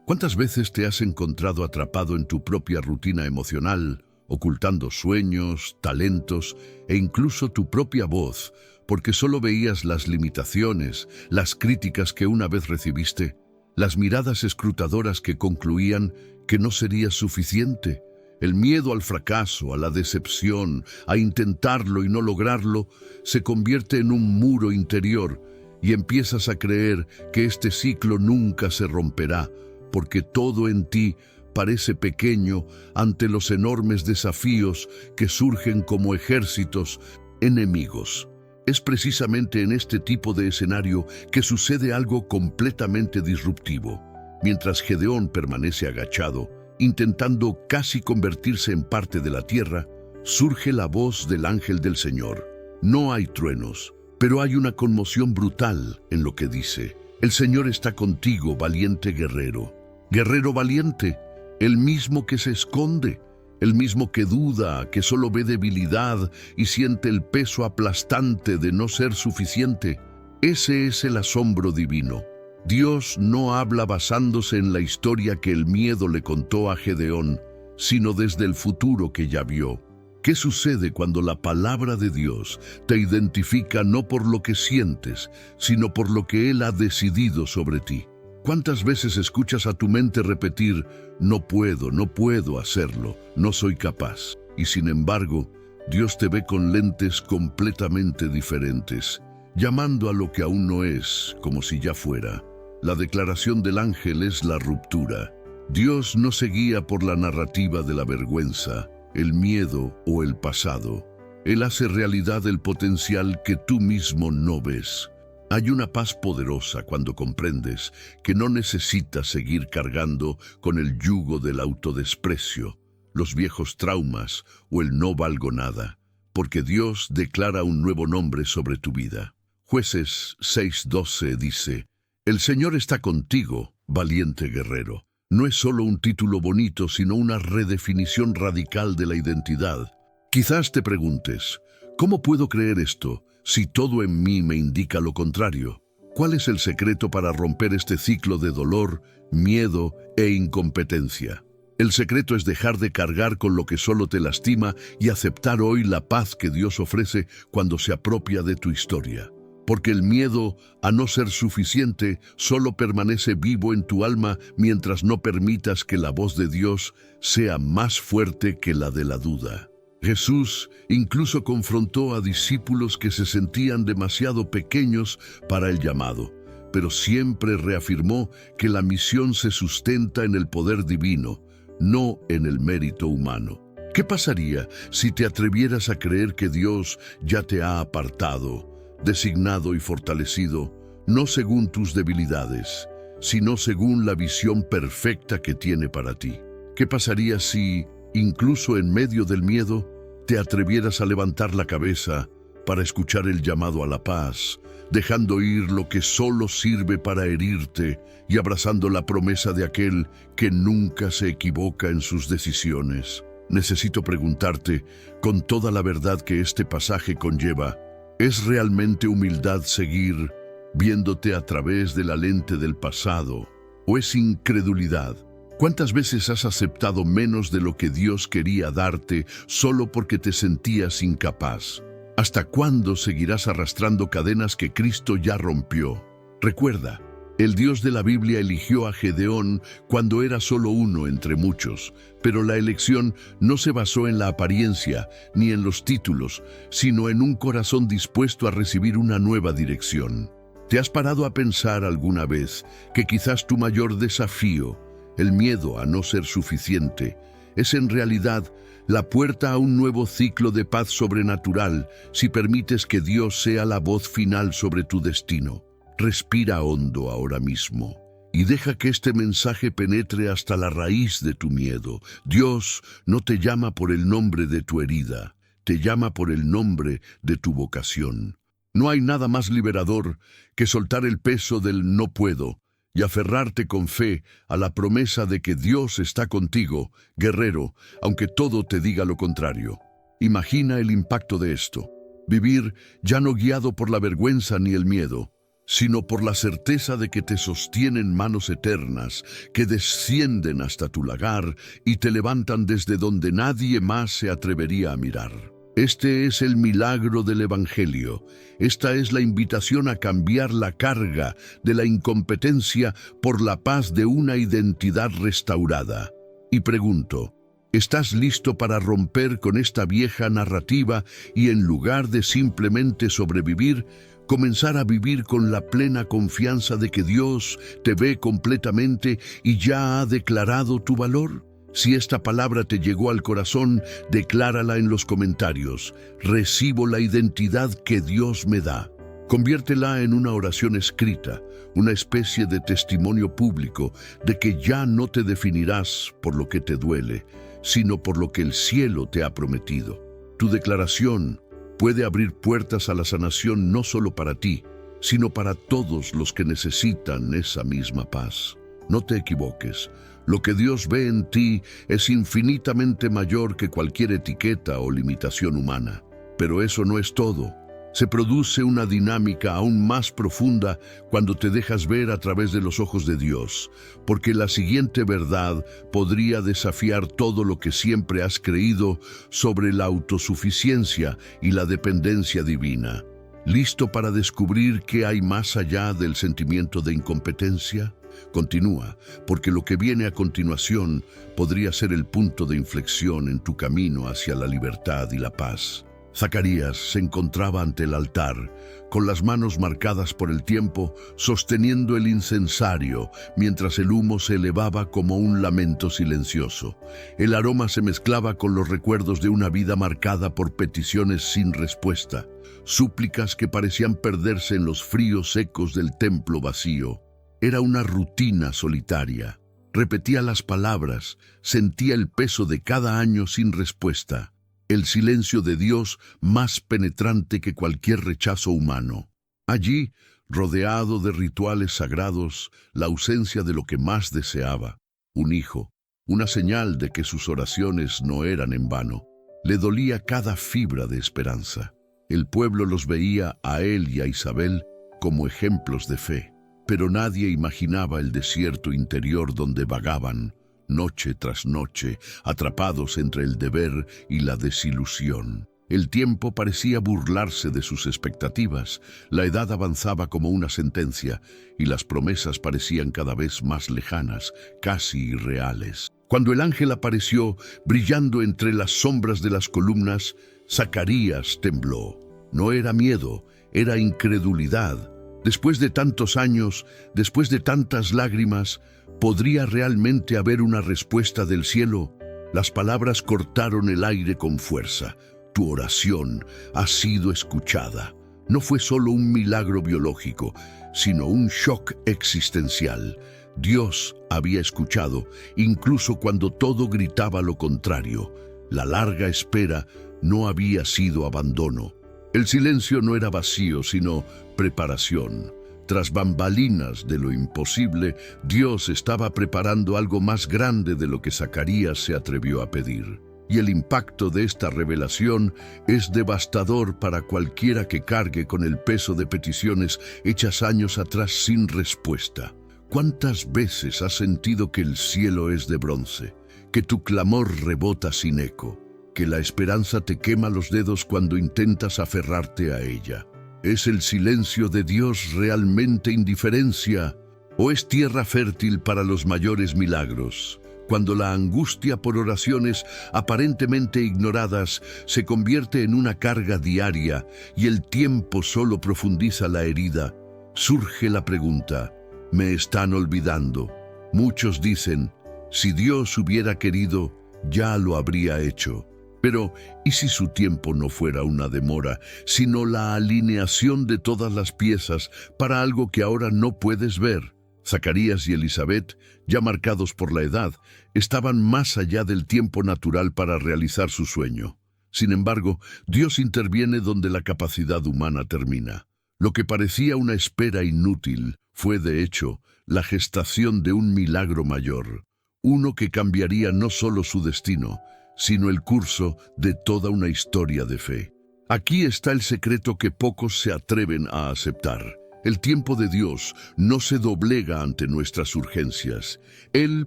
¿Cuántas veces te has encontrado atrapado en tu propia rutina emocional, ocultando sueños, talentos e incluso tu propia voz, porque solo veías las limitaciones, las críticas que una vez recibiste, las miradas escrutadoras que concluían que no serías suficiente? El miedo al fracaso, a la decepción, a intentarlo y no lograrlo, se convierte en un muro interior y empiezas a creer que este ciclo nunca se romperá, porque todo en ti parece pequeño ante los enormes desafíos que surgen como ejércitos enemigos. Es precisamente en este tipo de escenario que sucede algo completamente disruptivo. Mientras Gedeón permanece agachado, intentando casi convertirse en parte de la tierra, surge la voz del ángel del Señor. No hay truenos, pero hay una conmoción brutal en lo que dice. El Señor está contigo, valiente guerrero. Guerrero valiente, el mismo que se esconde, el mismo que duda, que solo ve debilidad y siente el peso aplastante de no ser suficiente. Ese es el asombro divino. Dios no habla basándose en la historia que el miedo le contó a Gedeón, sino desde el futuro que ya vio. ¿Qué sucede cuando la palabra de Dios te identifica no por lo que sientes, sino por lo que Él ha decidido sobre ti? ¿Cuántas veces escuchas a tu mente repetir, no puedo hacerlo, no soy capaz? Y sin embargo, Dios te ve con lentes completamente diferentes, llamando a lo que aún no es, como si ya fuera. La declaración del ángel es la ruptura. Dios no se guía por la narrativa de la vergüenza, el miedo o el pasado. Él hace realidad el potencial que tú mismo no ves. Hay una paz poderosa cuando comprendes que no necesitas seguir cargando con el yugo del autodesprecio, los viejos traumas o el no valgo nada, porque Dios declara un nuevo nombre sobre tu vida. Jueces 6:12 dice, el Señor está contigo, valiente guerrero. No es solo un título bonito, sino una redefinición radical de la identidad. Quizás te preguntes, ¿cómo puedo creer esto si todo en mí me indica lo contrario? ¿Cuál es el secreto para romper este ciclo de dolor, miedo e incompetencia? El secreto es dejar de cargar con lo que solo te lastima y aceptar hoy la paz que Dios ofrece cuando se apropia de tu historia. Porque el miedo a no ser suficiente solo permanece vivo en tu alma mientras no permitas que la voz de Dios sea más fuerte que la de la duda. Jesús incluso confrontó a discípulos que se sentían demasiado pequeños para el llamado, pero siempre reafirmó que la misión se sustenta en el poder divino, no en el mérito humano. ¿Qué pasaría si te atrevieras a creer que Dios ya te ha apartado, designado y fortalecido, no según tus debilidades, sino según la visión perfecta que tiene para ti? ¿Qué pasaría si, incluso en medio del miedo, te atrevieras a levantar la cabeza para escuchar el llamado a la paz, dejando ir lo que solo sirve para herirte y abrazando la promesa de aquel que nunca se equivoca en sus decisiones? Necesito preguntarte, con toda la verdad que este pasaje conlleva, ¿es realmente humildad seguir viéndote a través de la lente del pasado? ¿O es incredulidad? ¿Cuántas veces has aceptado menos de lo que Dios quería darte solo porque te sentías incapaz? ¿Hasta cuándo seguirás arrastrando cadenas que Cristo ya rompió? Recuerda, el Dios de la Biblia eligió a Gedeón cuando era solo uno entre muchos, pero la elección no se basó en la apariencia ni en los títulos, sino en un corazón dispuesto a recibir una nueva dirección. ¿Te has parado a pensar alguna vez que quizás tu mayor desafío, el miedo a no ser suficiente, es en realidad la puerta a un nuevo ciclo de paz sobrenatural si permites que Dios sea la voz final sobre tu destino. Respira hondo ahora mismo y deja que este mensaje penetre hasta la raíz de tu miedo. Dios no te llama por el nombre de tu herida, te llama por el nombre de tu vocación. No hay nada más liberador que soltar el peso del no puedo y aferrarte con fe a la promesa de que Dios está contigo, guerrero, aunque todo te diga lo contrario. Imagina el impacto de esto: vivir ya no guiado por la vergüenza ni el miedo, sino por la certeza de que te sostienen manos eternas, que descienden hasta tu lagar y te levantan desde donde nadie más se atrevería a mirar. Este es el milagro del Evangelio. Esta es la invitación a cambiar la carga de la incompetencia por la paz de una identidad restaurada. Y pregunto, ¿estás listo para romper con esta vieja narrativa y en lugar de simplemente sobrevivir, comenzar a vivir con la plena confianza de que Dios te ve completamente y ya ha declarado tu valor? Si esta palabra te llegó al corazón, declárala en los comentarios. Recibo la identidad que Dios me da. Conviértela en una oración escrita, una especie de testimonio público de que ya no te definirás por lo que te duele, sino por lo que el cielo te ha prometido. Tu declaración puede abrir puertas a la sanación no solo para ti, sino para todos los que necesitan esa misma paz. No te equivoques. Lo que Dios ve en ti es infinitamente mayor que cualquier etiqueta o limitación humana. Pero eso no es todo. Se produce una dinámica aún más profunda cuando te dejas ver a través de los ojos de Dios, porque la siguiente verdad podría desafiar todo lo que siempre has creído sobre la autosuficiencia y la dependencia divina. ¿Listo para descubrir qué hay más allá del sentimiento de incompetencia? Continúa, porque lo que viene a continuación podría ser el punto de inflexión en tu camino hacia la libertad y la paz. Zacarías se encontraba ante el altar, con las manos marcadas por el tiempo, sosteniendo el incensario, mientras el humo se elevaba como un lamento silencioso. El aroma se mezclaba con los recuerdos de una vida marcada por peticiones sin respuesta, súplicas que parecían perderse en los fríos ecos del templo vacío. Era una rutina solitaria. Repetía las palabras, sentía el peso de cada año sin respuesta. El silencio de Dios más penetrante que cualquier rechazo humano. Allí, rodeado de rituales sagrados, la ausencia de lo que más deseaba, un hijo, una señal de que sus oraciones no eran en vano. Le dolía cada fibra de esperanza. El pueblo los veía a él y a Isabel como ejemplos de fe, pero nadie imaginaba el desierto interior donde vagaban, noche tras noche, atrapados entre el deber y la desilusión. El tiempo parecía burlarse de sus expectativas, la edad avanzaba como una sentencia y las promesas parecían cada vez más lejanas, casi irreales. Cuando el ángel apareció, brillando entre las sombras de las columnas, Zacarías tembló. No era miedo, era incredulidad. Después de tantos años, después de tantas lágrimas, ¿podría realmente haber una respuesta del cielo? Las palabras cortaron el aire con fuerza. Tu oración ha sido escuchada. No fue solo un milagro biológico, sino un shock existencial. Dios había escuchado, incluso cuando todo gritaba lo contrario. La larga espera no había sido abandono. El silencio no era vacío, sino preparación. Tras bambalinas de lo imposible, Dios estaba preparando algo más grande de lo que Zacarías se atrevió a pedir. Y el impacto de esta revelación es devastador para cualquiera que cargue con el peso de peticiones hechas años atrás sin respuesta. ¿Cuántas veces has sentido que el cielo es de bronce, que tu clamor rebota sin eco, que la esperanza te quema los dedos cuando intentas aferrarte a ella? ¿Es el silencio de Dios realmente indiferencia o es tierra fértil para los mayores milagros? Cuando la angustia por oraciones aparentemente ignoradas se convierte en una carga diaria y el tiempo solo profundiza la herida, surge la pregunta: ¿me están olvidando? Muchos dicen: si Dios hubiera querido, ya lo habría hecho. Pero, ¿y si su tiempo no fuera una demora, sino la alineación de todas las piezas para algo que ahora no puedes ver? Zacarías y Elizabeth, ya marcados por la edad, estaban más allá del tiempo natural para realizar su sueño. Sin embargo, Dios interviene donde la capacidad humana termina. Lo que parecía una espera inútil fue, de hecho, la gestación de un milagro mayor, uno que cambiaría no solo su destino, sino el curso de toda una historia de fe. Aquí está el secreto que pocos se atreven a aceptar. El tiempo de Dios no se doblega ante nuestras urgencias. Él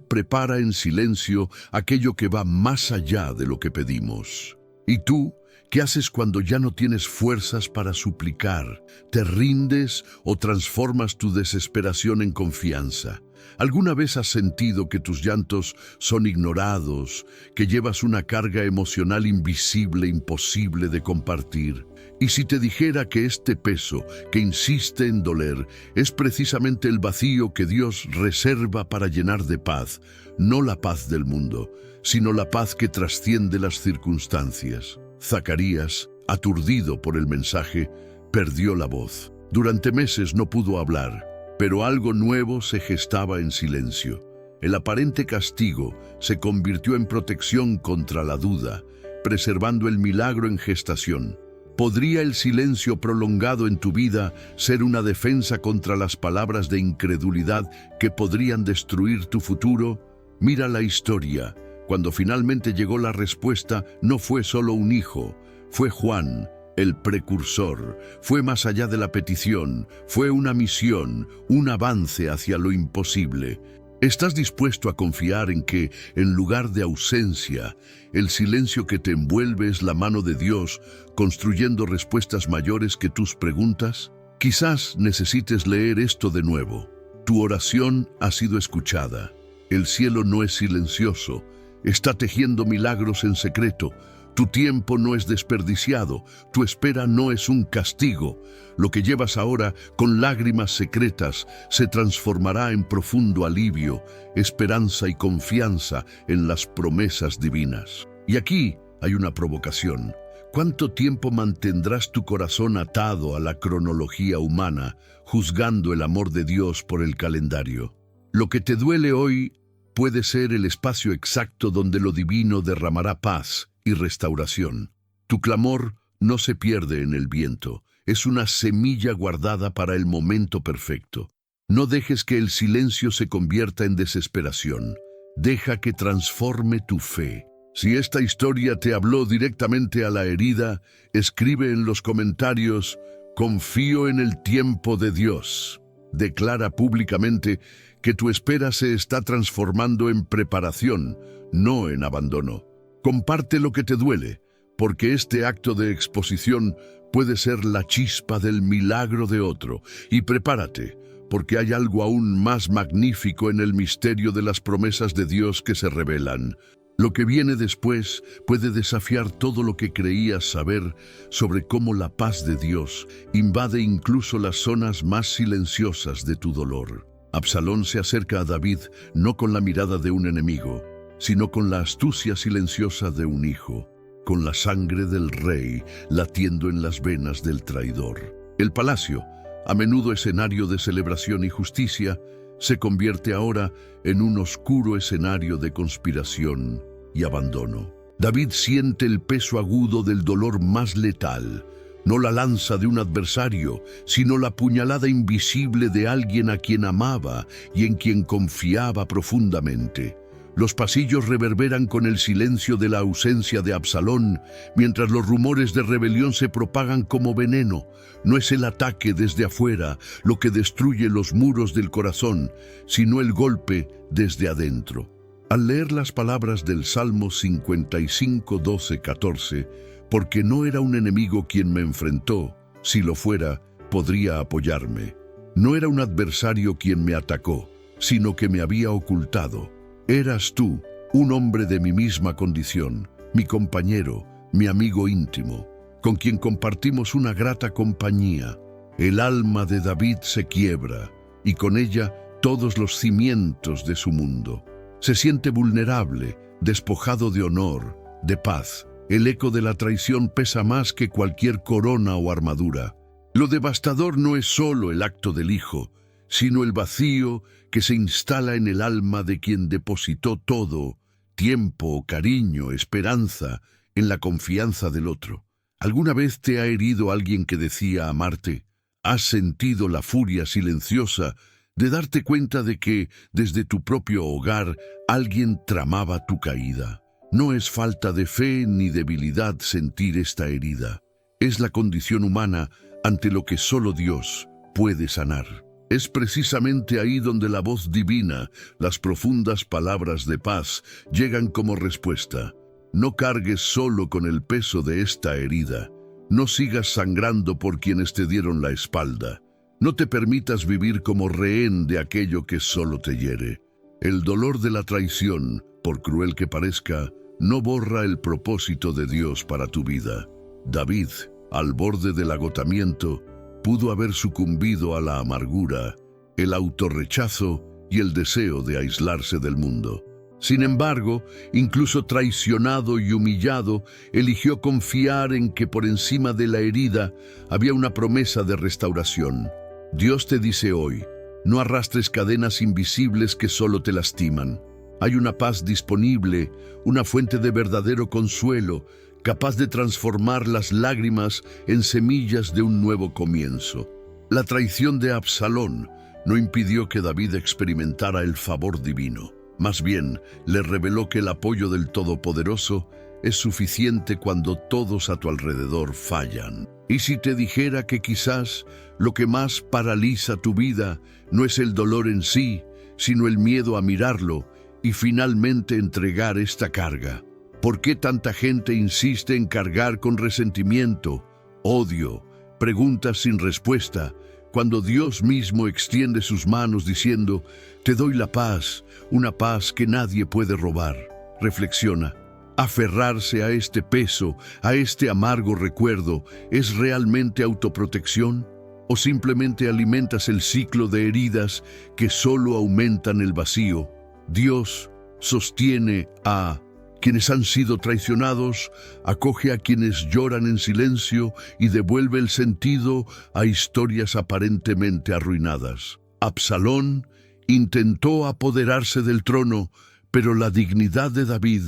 prepara en silencio aquello que va más allá de lo que pedimos. ¿Y tú? ¿Qué haces cuando ya no tienes fuerzas para suplicar? ¿Te rindes o transformas tu desesperación en confianza? ¿Alguna vez has sentido que tus llantos son ignorados, que llevas una carga emocional invisible, imposible de compartir? Y si te dijera que este peso, que insiste en doler, es precisamente el vacío que Dios reserva para llenar de paz, no la paz del mundo, sino la paz que trasciende las circunstancias. Zacarías, aturdido por el mensaje, perdió la voz. Durante meses no pudo hablar, pero algo nuevo se gestaba en silencio. El aparente castigo se convirtió en protección contra la duda, preservando el milagro en gestación. ¿Podría el silencio prolongado en tu vida ser una defensa contra las palabras de incredulidad que podrían destruir tu futuro? Mira la historia. Cuando finalmente llegó la respuesta, no fue solo un hijo, fue Juan, el precursor. Fue más allá de la petición, fue una misión, un avance hacia lo imposible. ¿Estás dispuesto a confiar en que, en lugar de ausencia, el silencio que te envuelve es la mano de Dios, construyendo respuestas mayores que tus preguntas? Quizás necesites leer esto de nuevo. Tu oración ha sido escuchada. El cielo no es silencioso, está tejiendo milagros en secreto. Tu tiempo no es desperdiciado, tu espera no es un castigo. Lo que llevas ahora, con lágrimas secretas, se transformará en profundo alivio, esperanza y confianza en las promesas divinas. Y aquí hay una provocación. ¿Cuánto tiempo mantendrás tu corazón atado a la cronología humana, juzgando el amor de Dios por el calendario? Lo que te duele hoy puede ser el espacio exacto donde lo divino derramará paz y restauración. Tu clamor no se pierde en el viento, es una semilla guardada para el momento perfecto. No dejes que el silencio se convierta en desesperación. Deja que transforme tu fe. Si esta historia te habló directamente a la herida, escribe en los comentarios: confío en el tiempo de Dios. Declara públicamente que tu espera se está transformando en preparación, no en abandono. Comparte lo que te duele, porque este acto de exposición puede ser la chispa del milagro de otro. Y prepárate, porque hay algo aún más magnífico en el misterio de las promesas de Dios que se revelan. Lo que viene después puede desafiar todo lo que creías saber sobre cómo la paz de Dios invade incluso las zonas más silenciosas de tu dolor. Absalón se acerca a David no con la mirada de un enemigo, sino con la astucia silenciosa de un hijo, con la sangre del rey latiendo en las venas del traidor. El palacio, a menudo escenario de celebración y justicia, se convierte ahora en un oscuro escenario de conspiración y abandono. David siente el peso agudo del dolor más letal, no la lanza de un adversario, sino la puñalada invisible de alguien a quien amaba y en quien confiaba profundamente. Los pasillos reverberan con el silencio de la ausencia de Absalón, mientras los rumores de rebelión se propagan como veneno. No es el ataque desde afuera lo que destruye los muros del corazón, sino el golpe desde adentro. Al leer las palabras del Salmo 55, 12, 14, porque no era un enemigo quien me enfrentó, si lo fuera, podría apoyarme. No era un adversario quien me atacó, sino que me había ocultado. Eras tú, un hombre de mi misma condición, mi compañero, mi amigo íntimo, con quien compartimos una grata compañía. El alma de David se quiebra, y con ella todos los cimientos de su mundo. Se siente vulnerable, despojado de honor, de paz. El eco de la traición pesa más que cualquier corona o armadura. Lo devastador no es solo el acto del hijo, sino el vacío que se instala en el alma de quien depositó todo, tiempo, cariño, esperanza, en la confianza del otro. ¿Alguna vez te ha herido alguien que decía amarte? ¿Has sentido la furia silenciosa de darte cuenta de que, desde tu propio hogar, alguien tramaba tu caída? No es falta de fe ni debilidad sentir esta herida. Es la condición humana ante lo que solo Dios puede sanar. Es precisamente ahí donde la voz divina, las profundas palabras de paz, llegan como respuesta. No cargues solo con el peso de esta herida. No sigas sangrando por quienes te dieron la espalda. No te permitas vivir como rehén de aquello que solo te hiere. El dolor de la traición, por cruel que parezca, no borra el propósito de Dios para tu vida. David, al borde del agotamiento, pudo haber sucumbido a la amargura, el autorrechazo y el deseo de aislarse del mundo. Sin embargo, incluso traicionado y humillado, eligió confiar en que por encima de la herida había una promesa de restauración. Dios te dice hoy, no arrastres cadenas invisibles que solo te lastiman. Hay una paz disponible, una fuente de verdadero consuelo, capaz de transformar las lágrimas en semillas de un nuevo comienzo. La traición de Absalón no impidió que David experimentara el favor divino. Más bien, le reveló que el apoyo del Todopoderoso es suficiente cuando todos a tu alrededor fallan. Y si te dijera que quizás lo que más paraliza tu vida no es el dolor en sí, sino el miedo a mirarlo y finalmente entregar esta carga. ¿Por qué tanta gente insiste en cargar con resentimiento, odio, preguntas sin respuesta, cuando Dios mismo extiende sus manos diciendo, te doy la paz, una paz que nadie puede robar? Reflexiona. ¿Aferrarse a este peso, a este amargo recuerdo, es realmente autoprotección? ¿O simplemente alimentas el ciclo de heridas que solo aumentan el vacío? Dios sostiene a quienes han sido traicionados, acoge a quienes lloran en silencio y devuelve el sentido a historias aparentemente arruinadas. Absalón intentó apoderarse del trono, pero la dignidad de David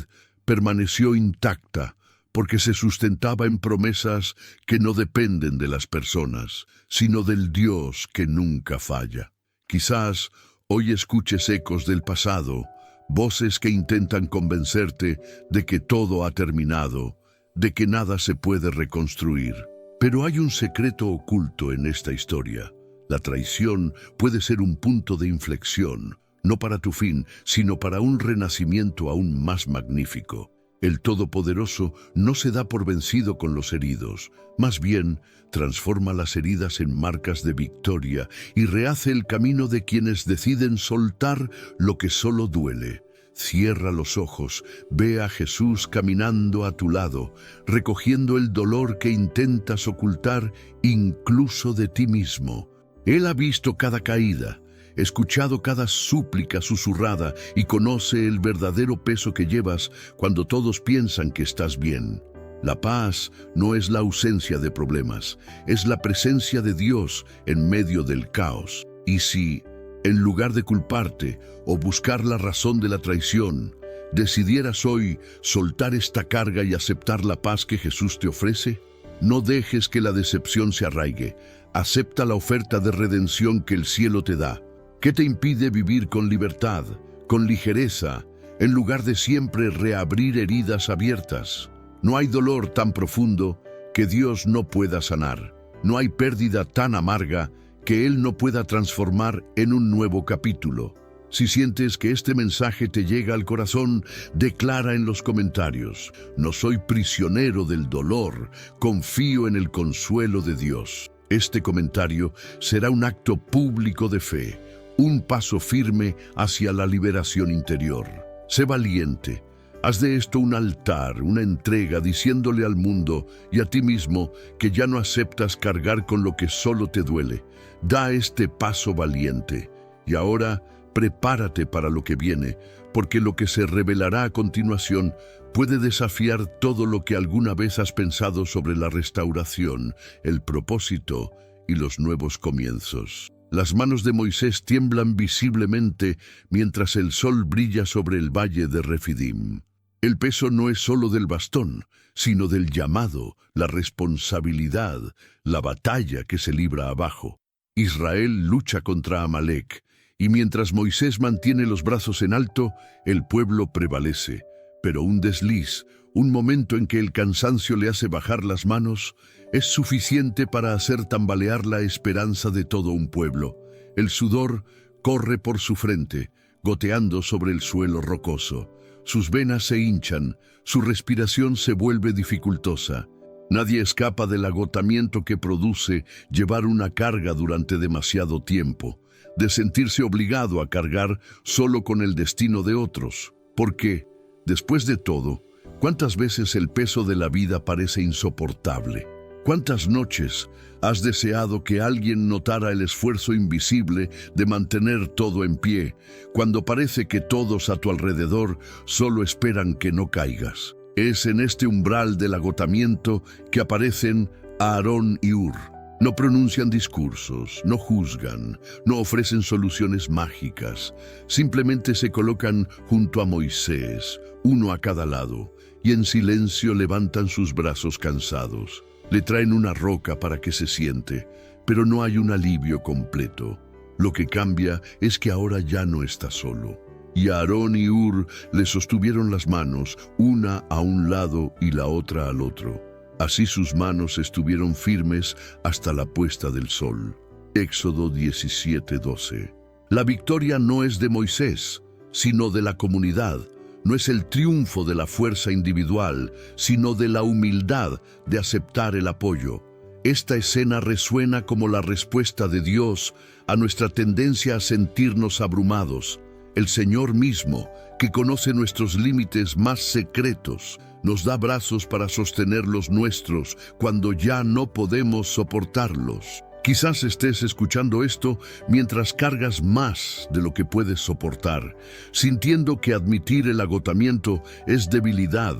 permaneció intacta porque se sustentaba en promesas que no dependen de las personas, sino del Dios que nunca falla. Quizás hoy escuches ecos del pasado, voces que intentan convencerte de que todo ha terminado, de que nada se puede reconstruir. Pero hay un secreto oculto en esta historia. La traición puede ser un punto de inflexión, no para tu fin, sino para un renacimiento aún más magnífico. El Todopoderoso no se da por vencido con los heridos, más bien transforma las heridas en marcas de victoria y rehace el camino de quienes deciden soltar lo que solo duele. Cierra los ojos, ve a Jesús caminando a tu lado, recogiendo el dolor que intentas ocultar incluso de ti mismo. Él ha visto cada caída, escuchado cada súplica susurrada y conoce el verdadero peso que llevas cuando todos piensan que estás bien. La paz no es la ausencia de problemas, es la presencia de Dios en medio del caos. Y si, en lugar de culparte o buscar la razón de la traición, decidieras hoy soltar esta carga y aceptar la paz que Jesús te ofrece, no dejes que la decepción se arraigue. Acepta la oferta de redención que el cielo te da. ¿Qué te impide vivir con libertad, con ligereza, en lugar de siempre reabrir heridas abiertas? No hay dolor tan profundo que Dios no pueda sanar. No hay pérdida tan amarga que Él no pueda transformar en un nuevo capítulo. Si sientes que este mensaje te llega al corazón, declara en los comentarios: no soy prisionero del dolor, confío en el consuelo de Dios. Este comentario será un acto público de fe, un paso firme hacia la liberación interior. Sé valiente. Haz de esto un altar, una entrega, diciéndole al mundo y a ti mismo que ya no aceptas cargar con lo que solo te duele. Da este paso valiente. Y ahora, prepárate para lo que viene, porque lo que se revelará a continuación puede desafiar todo lo que alguna vez has pensado sobre la restauración, el propósito y los nuevos comienzos. Las manos de Moisés tiemblan visiblemente mientras el sol brilla sobre el valle de Refidim. El peso no es solo del bastón, sino del llamado, la responsabilidad, la batalla que se libra abajo. Israel lucha contra Amalek, y mientras Moisés mantiene los brazos en alto, el pueblo prevalece. Pero un desliz, un momento en que el cansancio le hace bajar las manos, es suficiente para hacer tambalear la esperanza de todo un pueblo. El sudor corre por su frente, goteando sobre el suelo rocoso. Sus venas se hinchan, su respiración se vuelve dificultosa. Nadie escapa del agotamiento que produce llevar una carga durante demasiado tiempo, de sentirse obligado a cargar solo con el destino de otros. Porque, después de todo, ¿cuántas veces el peso de la vida parece insoportable? ¿Cuántas noches has deseado que alguien notara el esfuerzo invisible de mantener todo en pie, cuando parece que todos a tu alrededor solo esperan que no caigas? Es en este umbral del agotamiento que aparecen Aarón y Hur. No pronuncian discursos, no juzgan, no ofrecen soluciones mágicas. Simplemente se colocan junto a Moisés, uno a cada lado, y en silencio levantan sus brazos cansados. Le traen una roca para que se siente, pero no hay un alivio completo. Lo que cambia es que ahora ya no está solo. Y Aarón y Hur le sostuvieron las manos, una a un lado y la otra al otro. Así sus manos estuvieron firmes hasta la puesta del sol. Éxodo 17:12. La victoria no es de Moisés, sino de la comunidad. No es el triunfo de la fuerza individual, sino de la humildad de aceptar el apoyo. Esta escena resuena como la respuesta de Dios a nuestra tendencia a sentirnos abrumados. El Señor mismo, que conoce nuestros límites más secretos, nos da brazos para sostener los nuestros cuando ya no podemos soportarlos. Quizás estés escuchando esto mientras cargas más de lo que puedes soportar, sintiendo que admitir el agotamiento es debilidad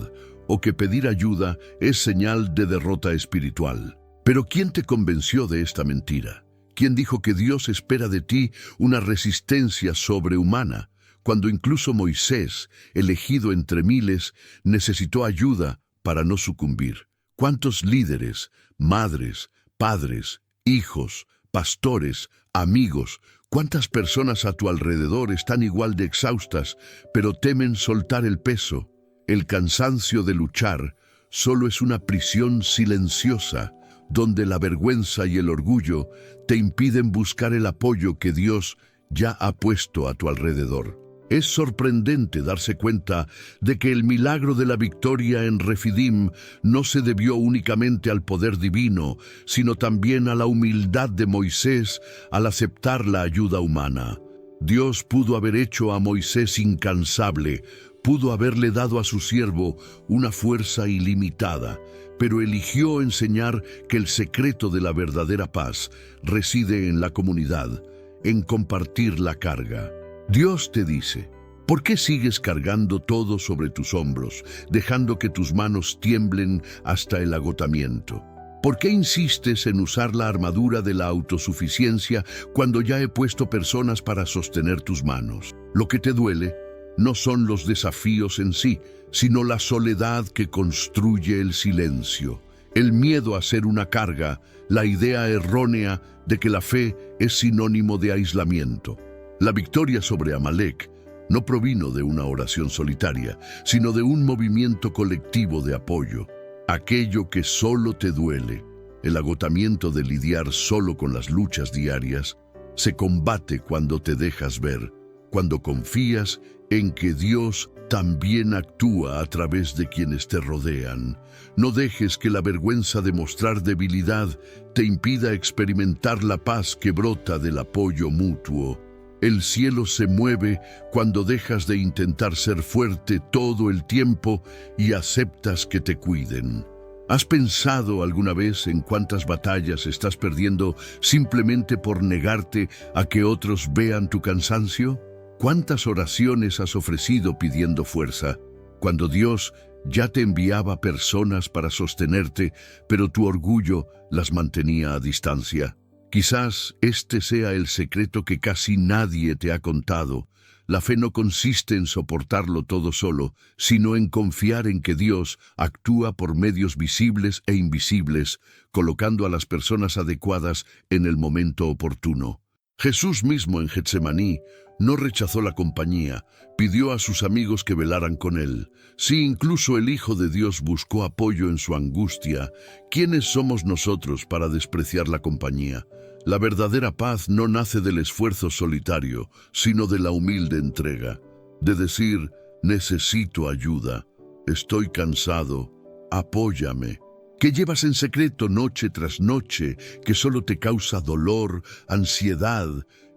o que pedir ayuda es señal de derrota espiritual. Pero ¿quién te convenció de esta mentira? ¿Quién dijo que Dios espera de ti una resistencia sobrehumana, cuando incluso Moisés, elegido entre miles, necesitó ayuda para no sucumbir? ¿Cuántos líderes, madres, padres, hijos, pastores, amigos, cuántas personas a tu alrededor están igual de exhaustas, pero temen soltar el peso? El cansancio de luchar solo es una prisión silenciosa, donde la vergüenza y el orgullo te impiden buscar el apoyo que Dios ya ha puesto a tu alrededor. Es sorprendente darse cuenta de que el milagro de la victoria en Refidim no se debió únicamente al poder divino, sino también a la humildad de Moisés al aceptar la ayuda humana. Dios pudo haber hecho a Moisés incansable, pudo haberle dado a su siervo una fuerza ilimitada, pero eligió enseñar que el secreto de la verdadera paz reside en la comunidad, en compartir la carga. Dios te dice: ¿por qué sigues cargando todo sobre tus hombros, dejando que tus manos tiemblen hasta el agotamiento? ¿Por qué insistes en usar la armadura de la autosuficiencia cuando ya he puesto personas para sostener tus manos? Lo que te duele no son los desafíos en sí, sino la soledad que construye el silencio, el miedo a ser una carga, la idea errónea de que la fe es sinónimo de aislamiento. La victoria sobre Amalek no provino de una oración solitaria, sino de un movimiento colectivo de apoyo. Aquello que solo te duele, el agotamiento de lidiar solo con las luchas diarias, se combate cuando te dejas ver, cuando confías en que Dios también actúa a través de quienes te rodean. No dejes que la vergüenza de mostrar debilidad te impida experimentar la paz que brota del apoyo mutuo. El cielo se mueve cuando dejas de intentar ser fuerte todo el tiempo y aceptas que te cuiden. ¿Has pensado alguna vez en cuántas batallas estás perdiendo simplemente por negarte a que otros vean tu cansancio? ¿Cuántas oraciones has ofrecido pidiendo fuerza, cuando Dios ya te enviaba personas para sostenerte, pero tu orgullo las mantenía a distancia? Quizás este sea el secreto que casi nadie te ha contado. La fe no consiste en soportarlo todo solo, sino en confiar en que Dios actúa por medios visibles e invisibles, colocando a las personas adecuadas en el momento oportuno. Jesús mismo en Getsemaní no rechazó la compañía, pidió a sus amigos que velaran con él. Si incluso el Hijo de Dios buscó apoyo en su angustia, ¿quiénes somos nosotros para despreciar la compañía? La verdadera paz no nace del esfuerzo solitario, sino de la humilde entrega, de decir, necesito ayuda, estoy cansado, apóyame. ¿Qué llevas en secreto noche tras noche que solo te causa dolor, ansiedad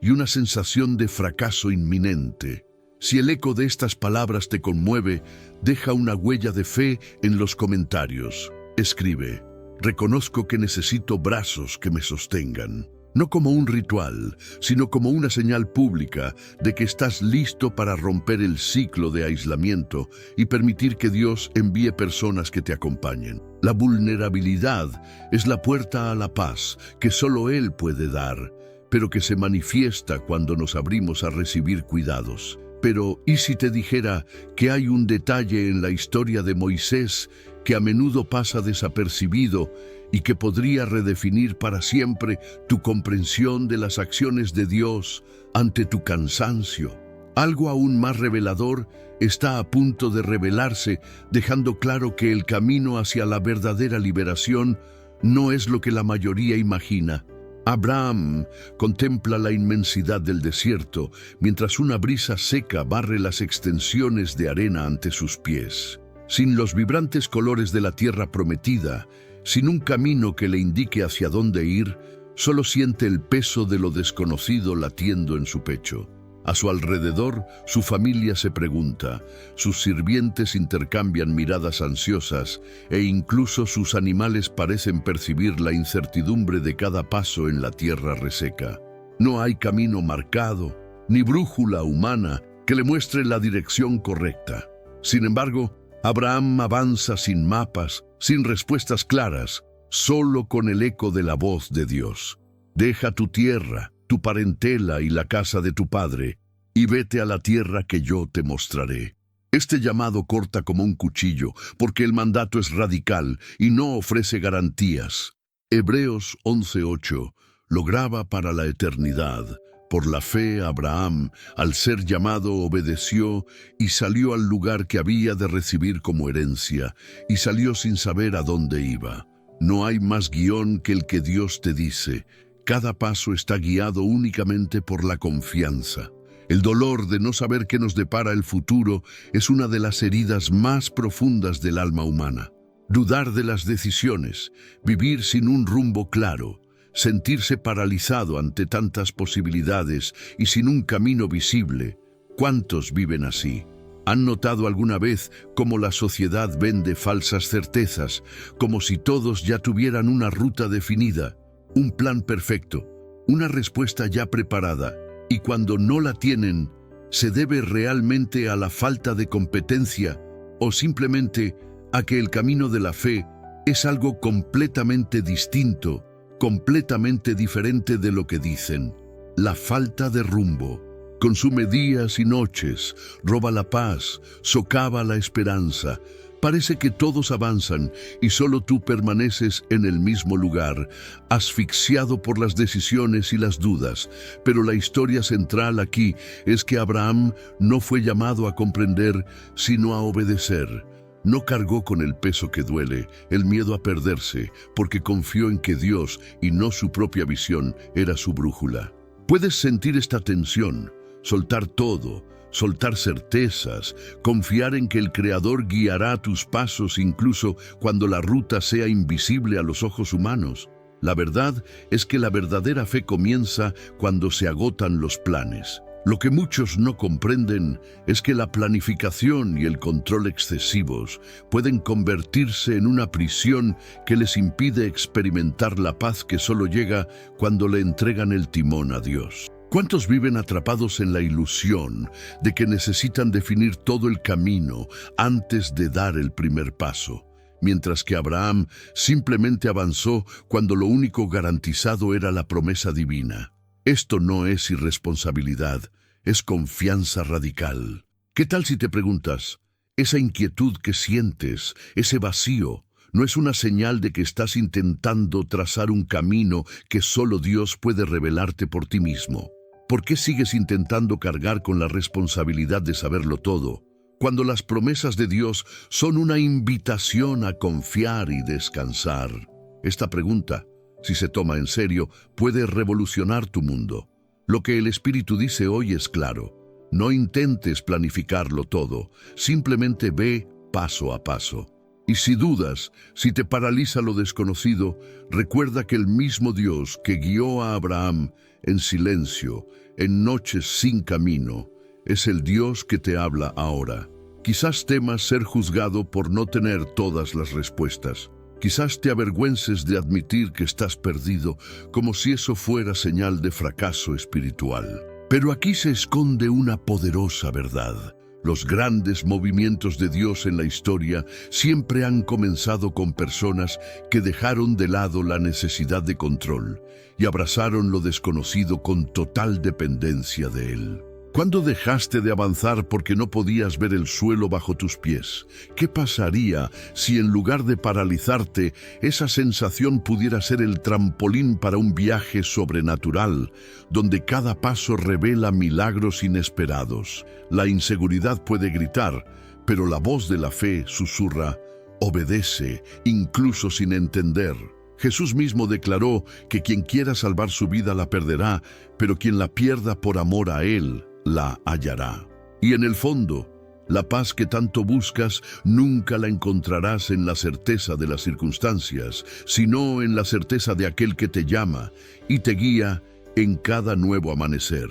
y una sensación de fracaso inminente? Si el eco de estas palabras te conmueve, deja una huella de fe en los comentarios. Escribe, reconozco que necesito brazos que me sostengan. No como un ritual, sino como una señal pública de que estás listo para romper el ciclo de aislamiento y permitir que Dios envíe personas que te acompañen. La vulnerabilidad es la puerta a la paz que solo Él puede dar, pero que se manifiesta cuando nos abrimos a recibir cuidados. Pero, ¿y si te dijera que hay un detalle en la historia de Moisés que a menudo pasa desapercibido y que podría redefinir para siempre tu comprensión de las acciones de Dios ante tu cansancio? Algo aún más revelador está a punto de revelarse, dejando claro que el camino hacia la verdadera liberación no es lo que la mayoría imagina. Abraham contempla la inmensidad del desierto mientras una brisa seca barre las extensiones de arena ante sus pies. Sin los vibrantes colores de la tierra prometida, sin un camino que le indique hacia dónde ir, solo siente el peso de lo desconocido latiendo en su pecho. A su alrededor, su familia se pregunta, sus sirvientes intercambian miradas ansiosas e incluso sus animales parecen percibir la incertidumbre de cada paso en la tierra reseca. No hay camino marcado, ni brújula humana que le muestre la dirección correcta. Sin embargo, Abraham avanza sin mapas, sin respuestas claras, solo con el eco de la voz de Dios. Deja tu tierra, tu parentela y la casa de tu padre, y vete a la tierra que yo te mostraré. Este llamado corta como un cuchillo, porque el mandato es radical y no ofrece garantías. Hebreos 11:8 lo graba para la eternidad. Por la fe, Abraham, al ser llamado, obedeció y salió al lugar que había de recibir como herencia, y salió sin saber a dónde iba. No hay más guión que el que Dios te dice. Cada paso está guiado únicamente por la confianza. El dolor de no saber qué nos depara el futuro es una de las heridas más profundas del alma humana. Dudar de las decisiones, vivir sin un rumbo claro, sentirse paralizado ante tantas posibilidades y sin un camino visible. ¿Cuántos viven así? ¿Han notado alguna vez cómo la sociedad vende falsas certezas, como si todos ya tuvieran una ruta definida, un plan perfecto, una respuesta ya preparada? Y cuando no la tienen, ¿se debe realmente a la falta de competencia o simplemente a que el camino de la fe es algo completamente distinto, completamente diferente de lo que dicen? La falta de rumbo consume días y noches, roba la paz, socava la esperanza. Parece que todos avanzan y solo tú permaneces en el mismo lugar, asfixiado por las decisiones y las dudas. Pero la historia central aquí es que Abraham no fue llamado a comprender, sino a obedecer. No cargó con el peso que duele, el miedo a perderse, porque confió en que Dios, y no su propia visión, era su brújula. Puedes sentir esta tensión, soltar todo, soltar certezas, confiar en que el Creador guiará tus pasos incluso cuando la ruta sea invisible a los ojos humanos. La verdad es que la verdadera fe comienza cuando se agotan los planes. Lo que muchos no comprenden es que la planificación y el control excesivos pueden convertirse en una prisión que les impide experimentar la paz que solo llega cuando le entregan el timón a Dios. ¿Cuántos viven atrapados en la ilusión de que necesitan definir todo el camino antes de dar el primer paso? Mientras que Abraham simplemente avanzó cuando lo único garantizado era la promesa divina. Esto no es irresponsabilidad, es confianza radical. ¿Qué tal si te preguntas, esa inquietud que sientes, ese vacío, no es una señal de que estás intentando trazar un camino que solo Dios puede revelarte por ti mismo? ¿Por qué sigues intentando cargar con la responsabilidad de saberlo todo, cuando las promesas de Dios son una invitación a confiar y descansar? Esta pregunta, si se toma en serio, puede revolucionar tu mundo. Lo que el Espíritu dice hoy es claro. No intentes planificarlo todo, simplemente ve paso a paso. Y si dudas, si te paraliza lo desconocido, recuerda que el mismo Dios que guió a Abraham en silencio, en noches sin camino, es el Dios que te habla ahora. Quizás temas ser juzgado por no tener todas las respuestas. Quizás te avergüences de admitir que estás perdido, como si eso fuera señal de fracaso espiritual. Pero aquí se esconde una poderosa verdad. Los grandes movimientos de Dios en la historia siempre han comenzado con personas que dejaron de lado la necesidad de control y abrazaron lo desconocido con total dependencia de Él. ¿Cuándo dejaste de avanzar porque no podías ver el suelo bajo tus pies? ¿Qué pasaría si en lugar de paralizarte, esa sensación pudiera ser el trampolín para un viaje sobrenatural, donde cada paso revela milagros inesperados? La inseguridad puede gritar, pero la voz de la fe susurra, obedece, incluso sin entender. Jesús mismo declaró que quien quiera salvar su vida la perderá, pero quien la pierda por amor a Él, la hallará. Y en el fondo, la paz que tanto buscas nunca la encontrarás en la certeza de las circunstancias, sino en la certeza de aquel que te llama y te guía en cada nuevo amanecer.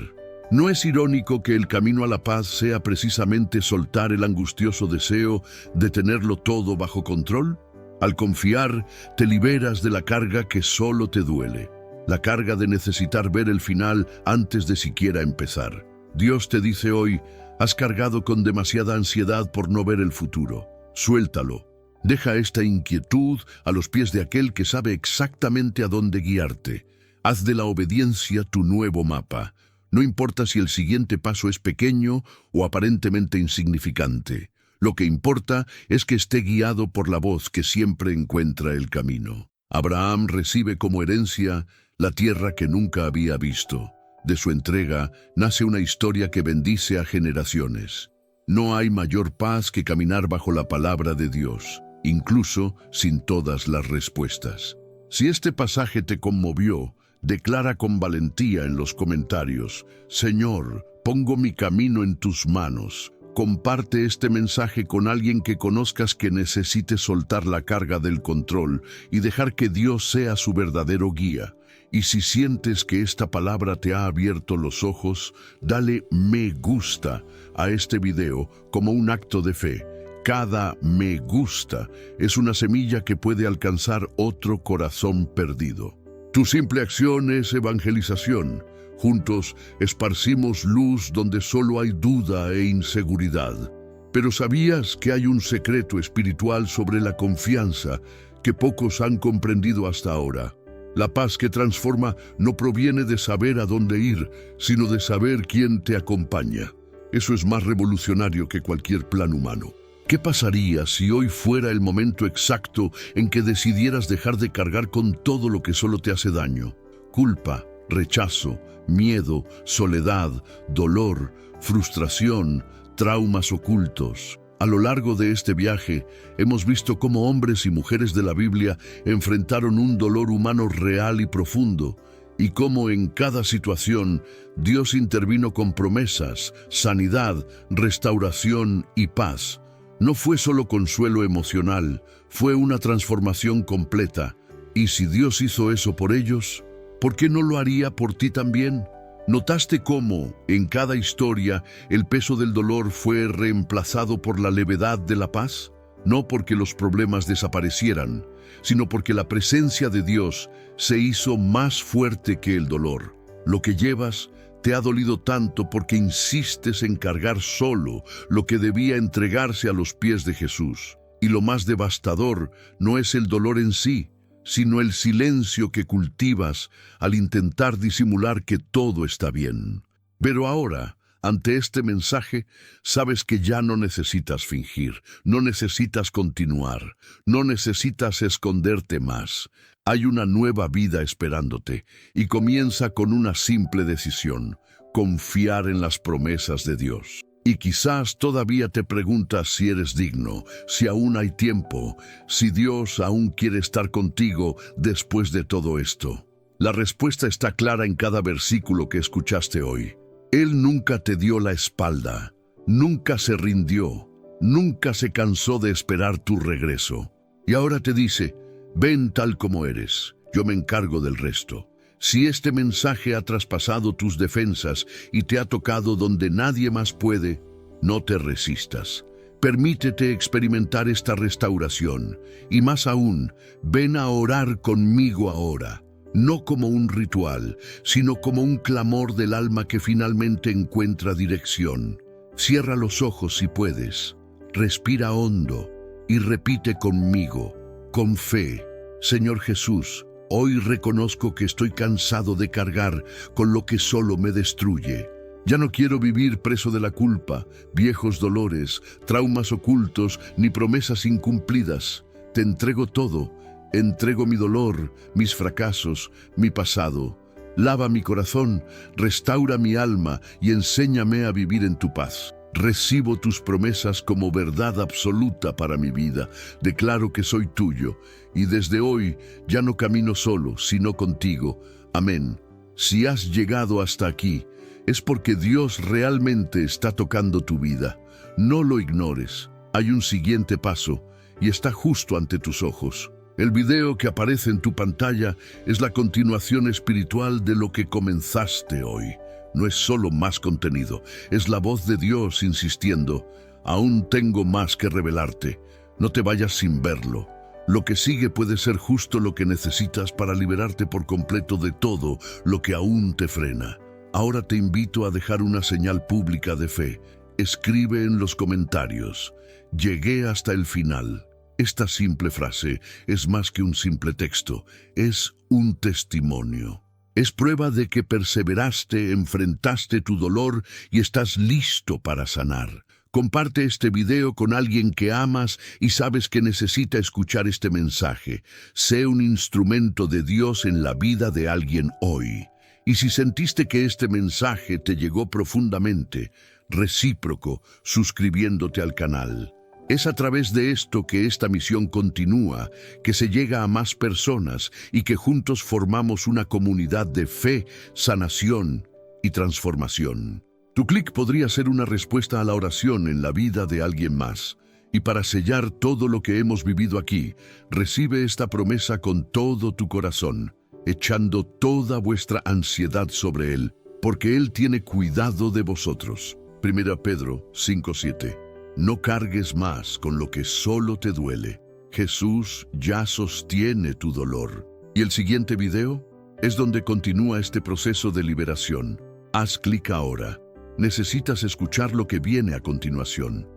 ¿No es irónico que el camino a la paz sea precisamente soltar el angustioso deseo de tenerlo todo bajo control? Al confiar, te liberas de la carga que solo te duele, la carga de necesitar ver el final antes de siquiera empezar. Dios te dice hoy, has cargado con demasiada ansiedad por no ver el futuro. Suéltalo. Deja esta inquietud a los pies de aquel que sabe exactamente a dónde guiarte. Haz de la obediencia tu nuevo mapa. No importa si el siguiente paso es pequeño o aparentemente insignificante. Lo que importa es que esté guiado por la voz que siempre encuentra el camino. Abraham recibe como herencia la tierra que nunca había visto. De su entrega nace una historia que bendice a generaciones. No hay mayor paz que caminar bajo la palabra de Dios, incluso sin todas las respuestas. Si este pasaje te conmovió, declara con valentía en los comentarios, Señor, pongo mi camino en tus manos. Comparte este mensaje con alguien que conozcas que necesite soltar la carga del control y dejar que Dios sea su verdadero guía. Y si sientes que esta palabra te ha abierto los ojos, dale me gusta a este video como un acto de fe. Cada me gusta es una semilla que puede alcanzar otro corazón perdido. Tu simple acción es evangelización. Juntos esparcimos luz donde solo hay duda e inseguridad. Pero ¿sabías que hay un secreto espiritual sobre la confianza que pocos han comprendido hasta ahora? La paz que transforma no proviene de saber a dónde ir, sino de saber quién te acompaña. Eso es más revolucionario que cualquier plan humano. ¿Qué pasaría si hoy fuera el momento exacto en que decidieras dejar de cargar con todo lo que solo te hace daño? Culpa, rechazo, miedo, soledad, dolor, frustración, traumas ocultos. A lo largo de este viaje, hemos visto cómo hombres y mujeres de la Biblia enfrentaron un dolor humano real y profundo, y cómo en cada situación Dios intervino con promesas, sanidad, restauración y paz. No fue solo consuelo emocional, fue una transformación completa. Y si Dios hizo eso por ellos, ¿por qué no lo haría por ti también? ¿Notaste cómo, en cada historia, el peso del dolor fue reemplazado por la levedad de la paz? No porque los problemas desaparecieran, sino porque la presencia de Dios se hizo más fuerte que el dolor. Lo que llevas Te ha dolido tanto porque insistes en cargar solo lo que debía entregarse a los pies de Jesús. Y lo más devastador no es el dolor en sí, sino el silencio que cultivas al intentar disimular que todo está bien. Pero ahora, ante este mensaje, sabes que ya no necesitas fingir, no necesitas continuar, no necesitas esconderte más. Hay una nueva vida esperándote y comienza con una simple decisión: confiar en las promesas de Dios. Y quizás todavía te preguntas si eres digno, si aún hay tiempo, si Dios aún quiere estar contigo después de todo esto. La respuesta está clara en cada versículo que escuchaste hoy. Él nunca te dio la espalda, nunca se rindió, nunca se cansó de esperar tu regreso. Y ahora te dice: ven tal como eres, yo me encargo del resto. Si este mensaje ha traspasado tus defensas y te ha tocado donde nadie más puede, no te resistas. Permítete experimentar esta restauración y más aún, ven a orar conmigo ahora. No como un ritual, sino como un clamor del alma que finalmente encuentra dirección. Cierra los ojos si puedes, respira hondo y repite conmigo, con fe: Señor Jesús, hoy reconozco que estoy cansado de cargar con lo que solo me destruye. Ya no quiero vivir preso de la culpa, viejos dolores, traumas ocultos, ni promesas incumplidas. Te entrego todo. Entrego mi dolor, mis fracasos, mi pasado. Lava mi corazón, restaura mi alma y enséñame a vivir en tu paz. Recibo tus promesas como verdad absoluta para mi vida. Declaro que soy tuyo y desde hoy ya no camino solo, sino contigo. Amén. Si has llegado hasta aquí, es porque Dios realmente está tocando tu vida. No lo ignores. Hay un siguiente paso y está justo ante tus ojos. El video que aparece en tu pantalla es la continuación espiritual de lo que comenzaste hoy. No es solo más contenido, es la voz de Dios insistiendo: aún tengo más que revelarte. No te vayas sin verlo. Lo que sigue puede ser justo lo que necesitas para liberarte por completo de todo lo que aún te frena. Ahora te invito a dejar una señal pública de fe. Escribe en los comentarios: llegué hasta el final. Esta simple frase es más que un simple texto, es un testimonio. Es prueba de que perseveraste, enfrentaste tu dolor y estás listo para sanar. Comparte este video con alguien que amas y sabes que necesita escuchar este mensaje. Sé un instrumento de Dios en la vida de alguien hoy. Y si sentiste que este mensaje te llegó profundamente, recíproco, suscribiéndote al canal. Es a través de esto que esta misión continúa, que se llega a más personas y que juntos formamos una comunidad de fe, sanación y transformación. Tu clic podría ser una respuesta a la oración en la vida de alguien más. Y para sellar todo lo que hemos vivido aquí, recibe esta promesa con todo tu corazón, echando toda vuestra ansiedad sobre Él, porque Él tiene cuidado de vosotros. 1 Pedro 5:7. No cargues más con lo que solo te duele. Jesús ya sostiene tu dolor. Y el siguiente video es donde continúa este proceso de liberación. Haz clic ahora. Necesitas escuchar lo que viene a continuación.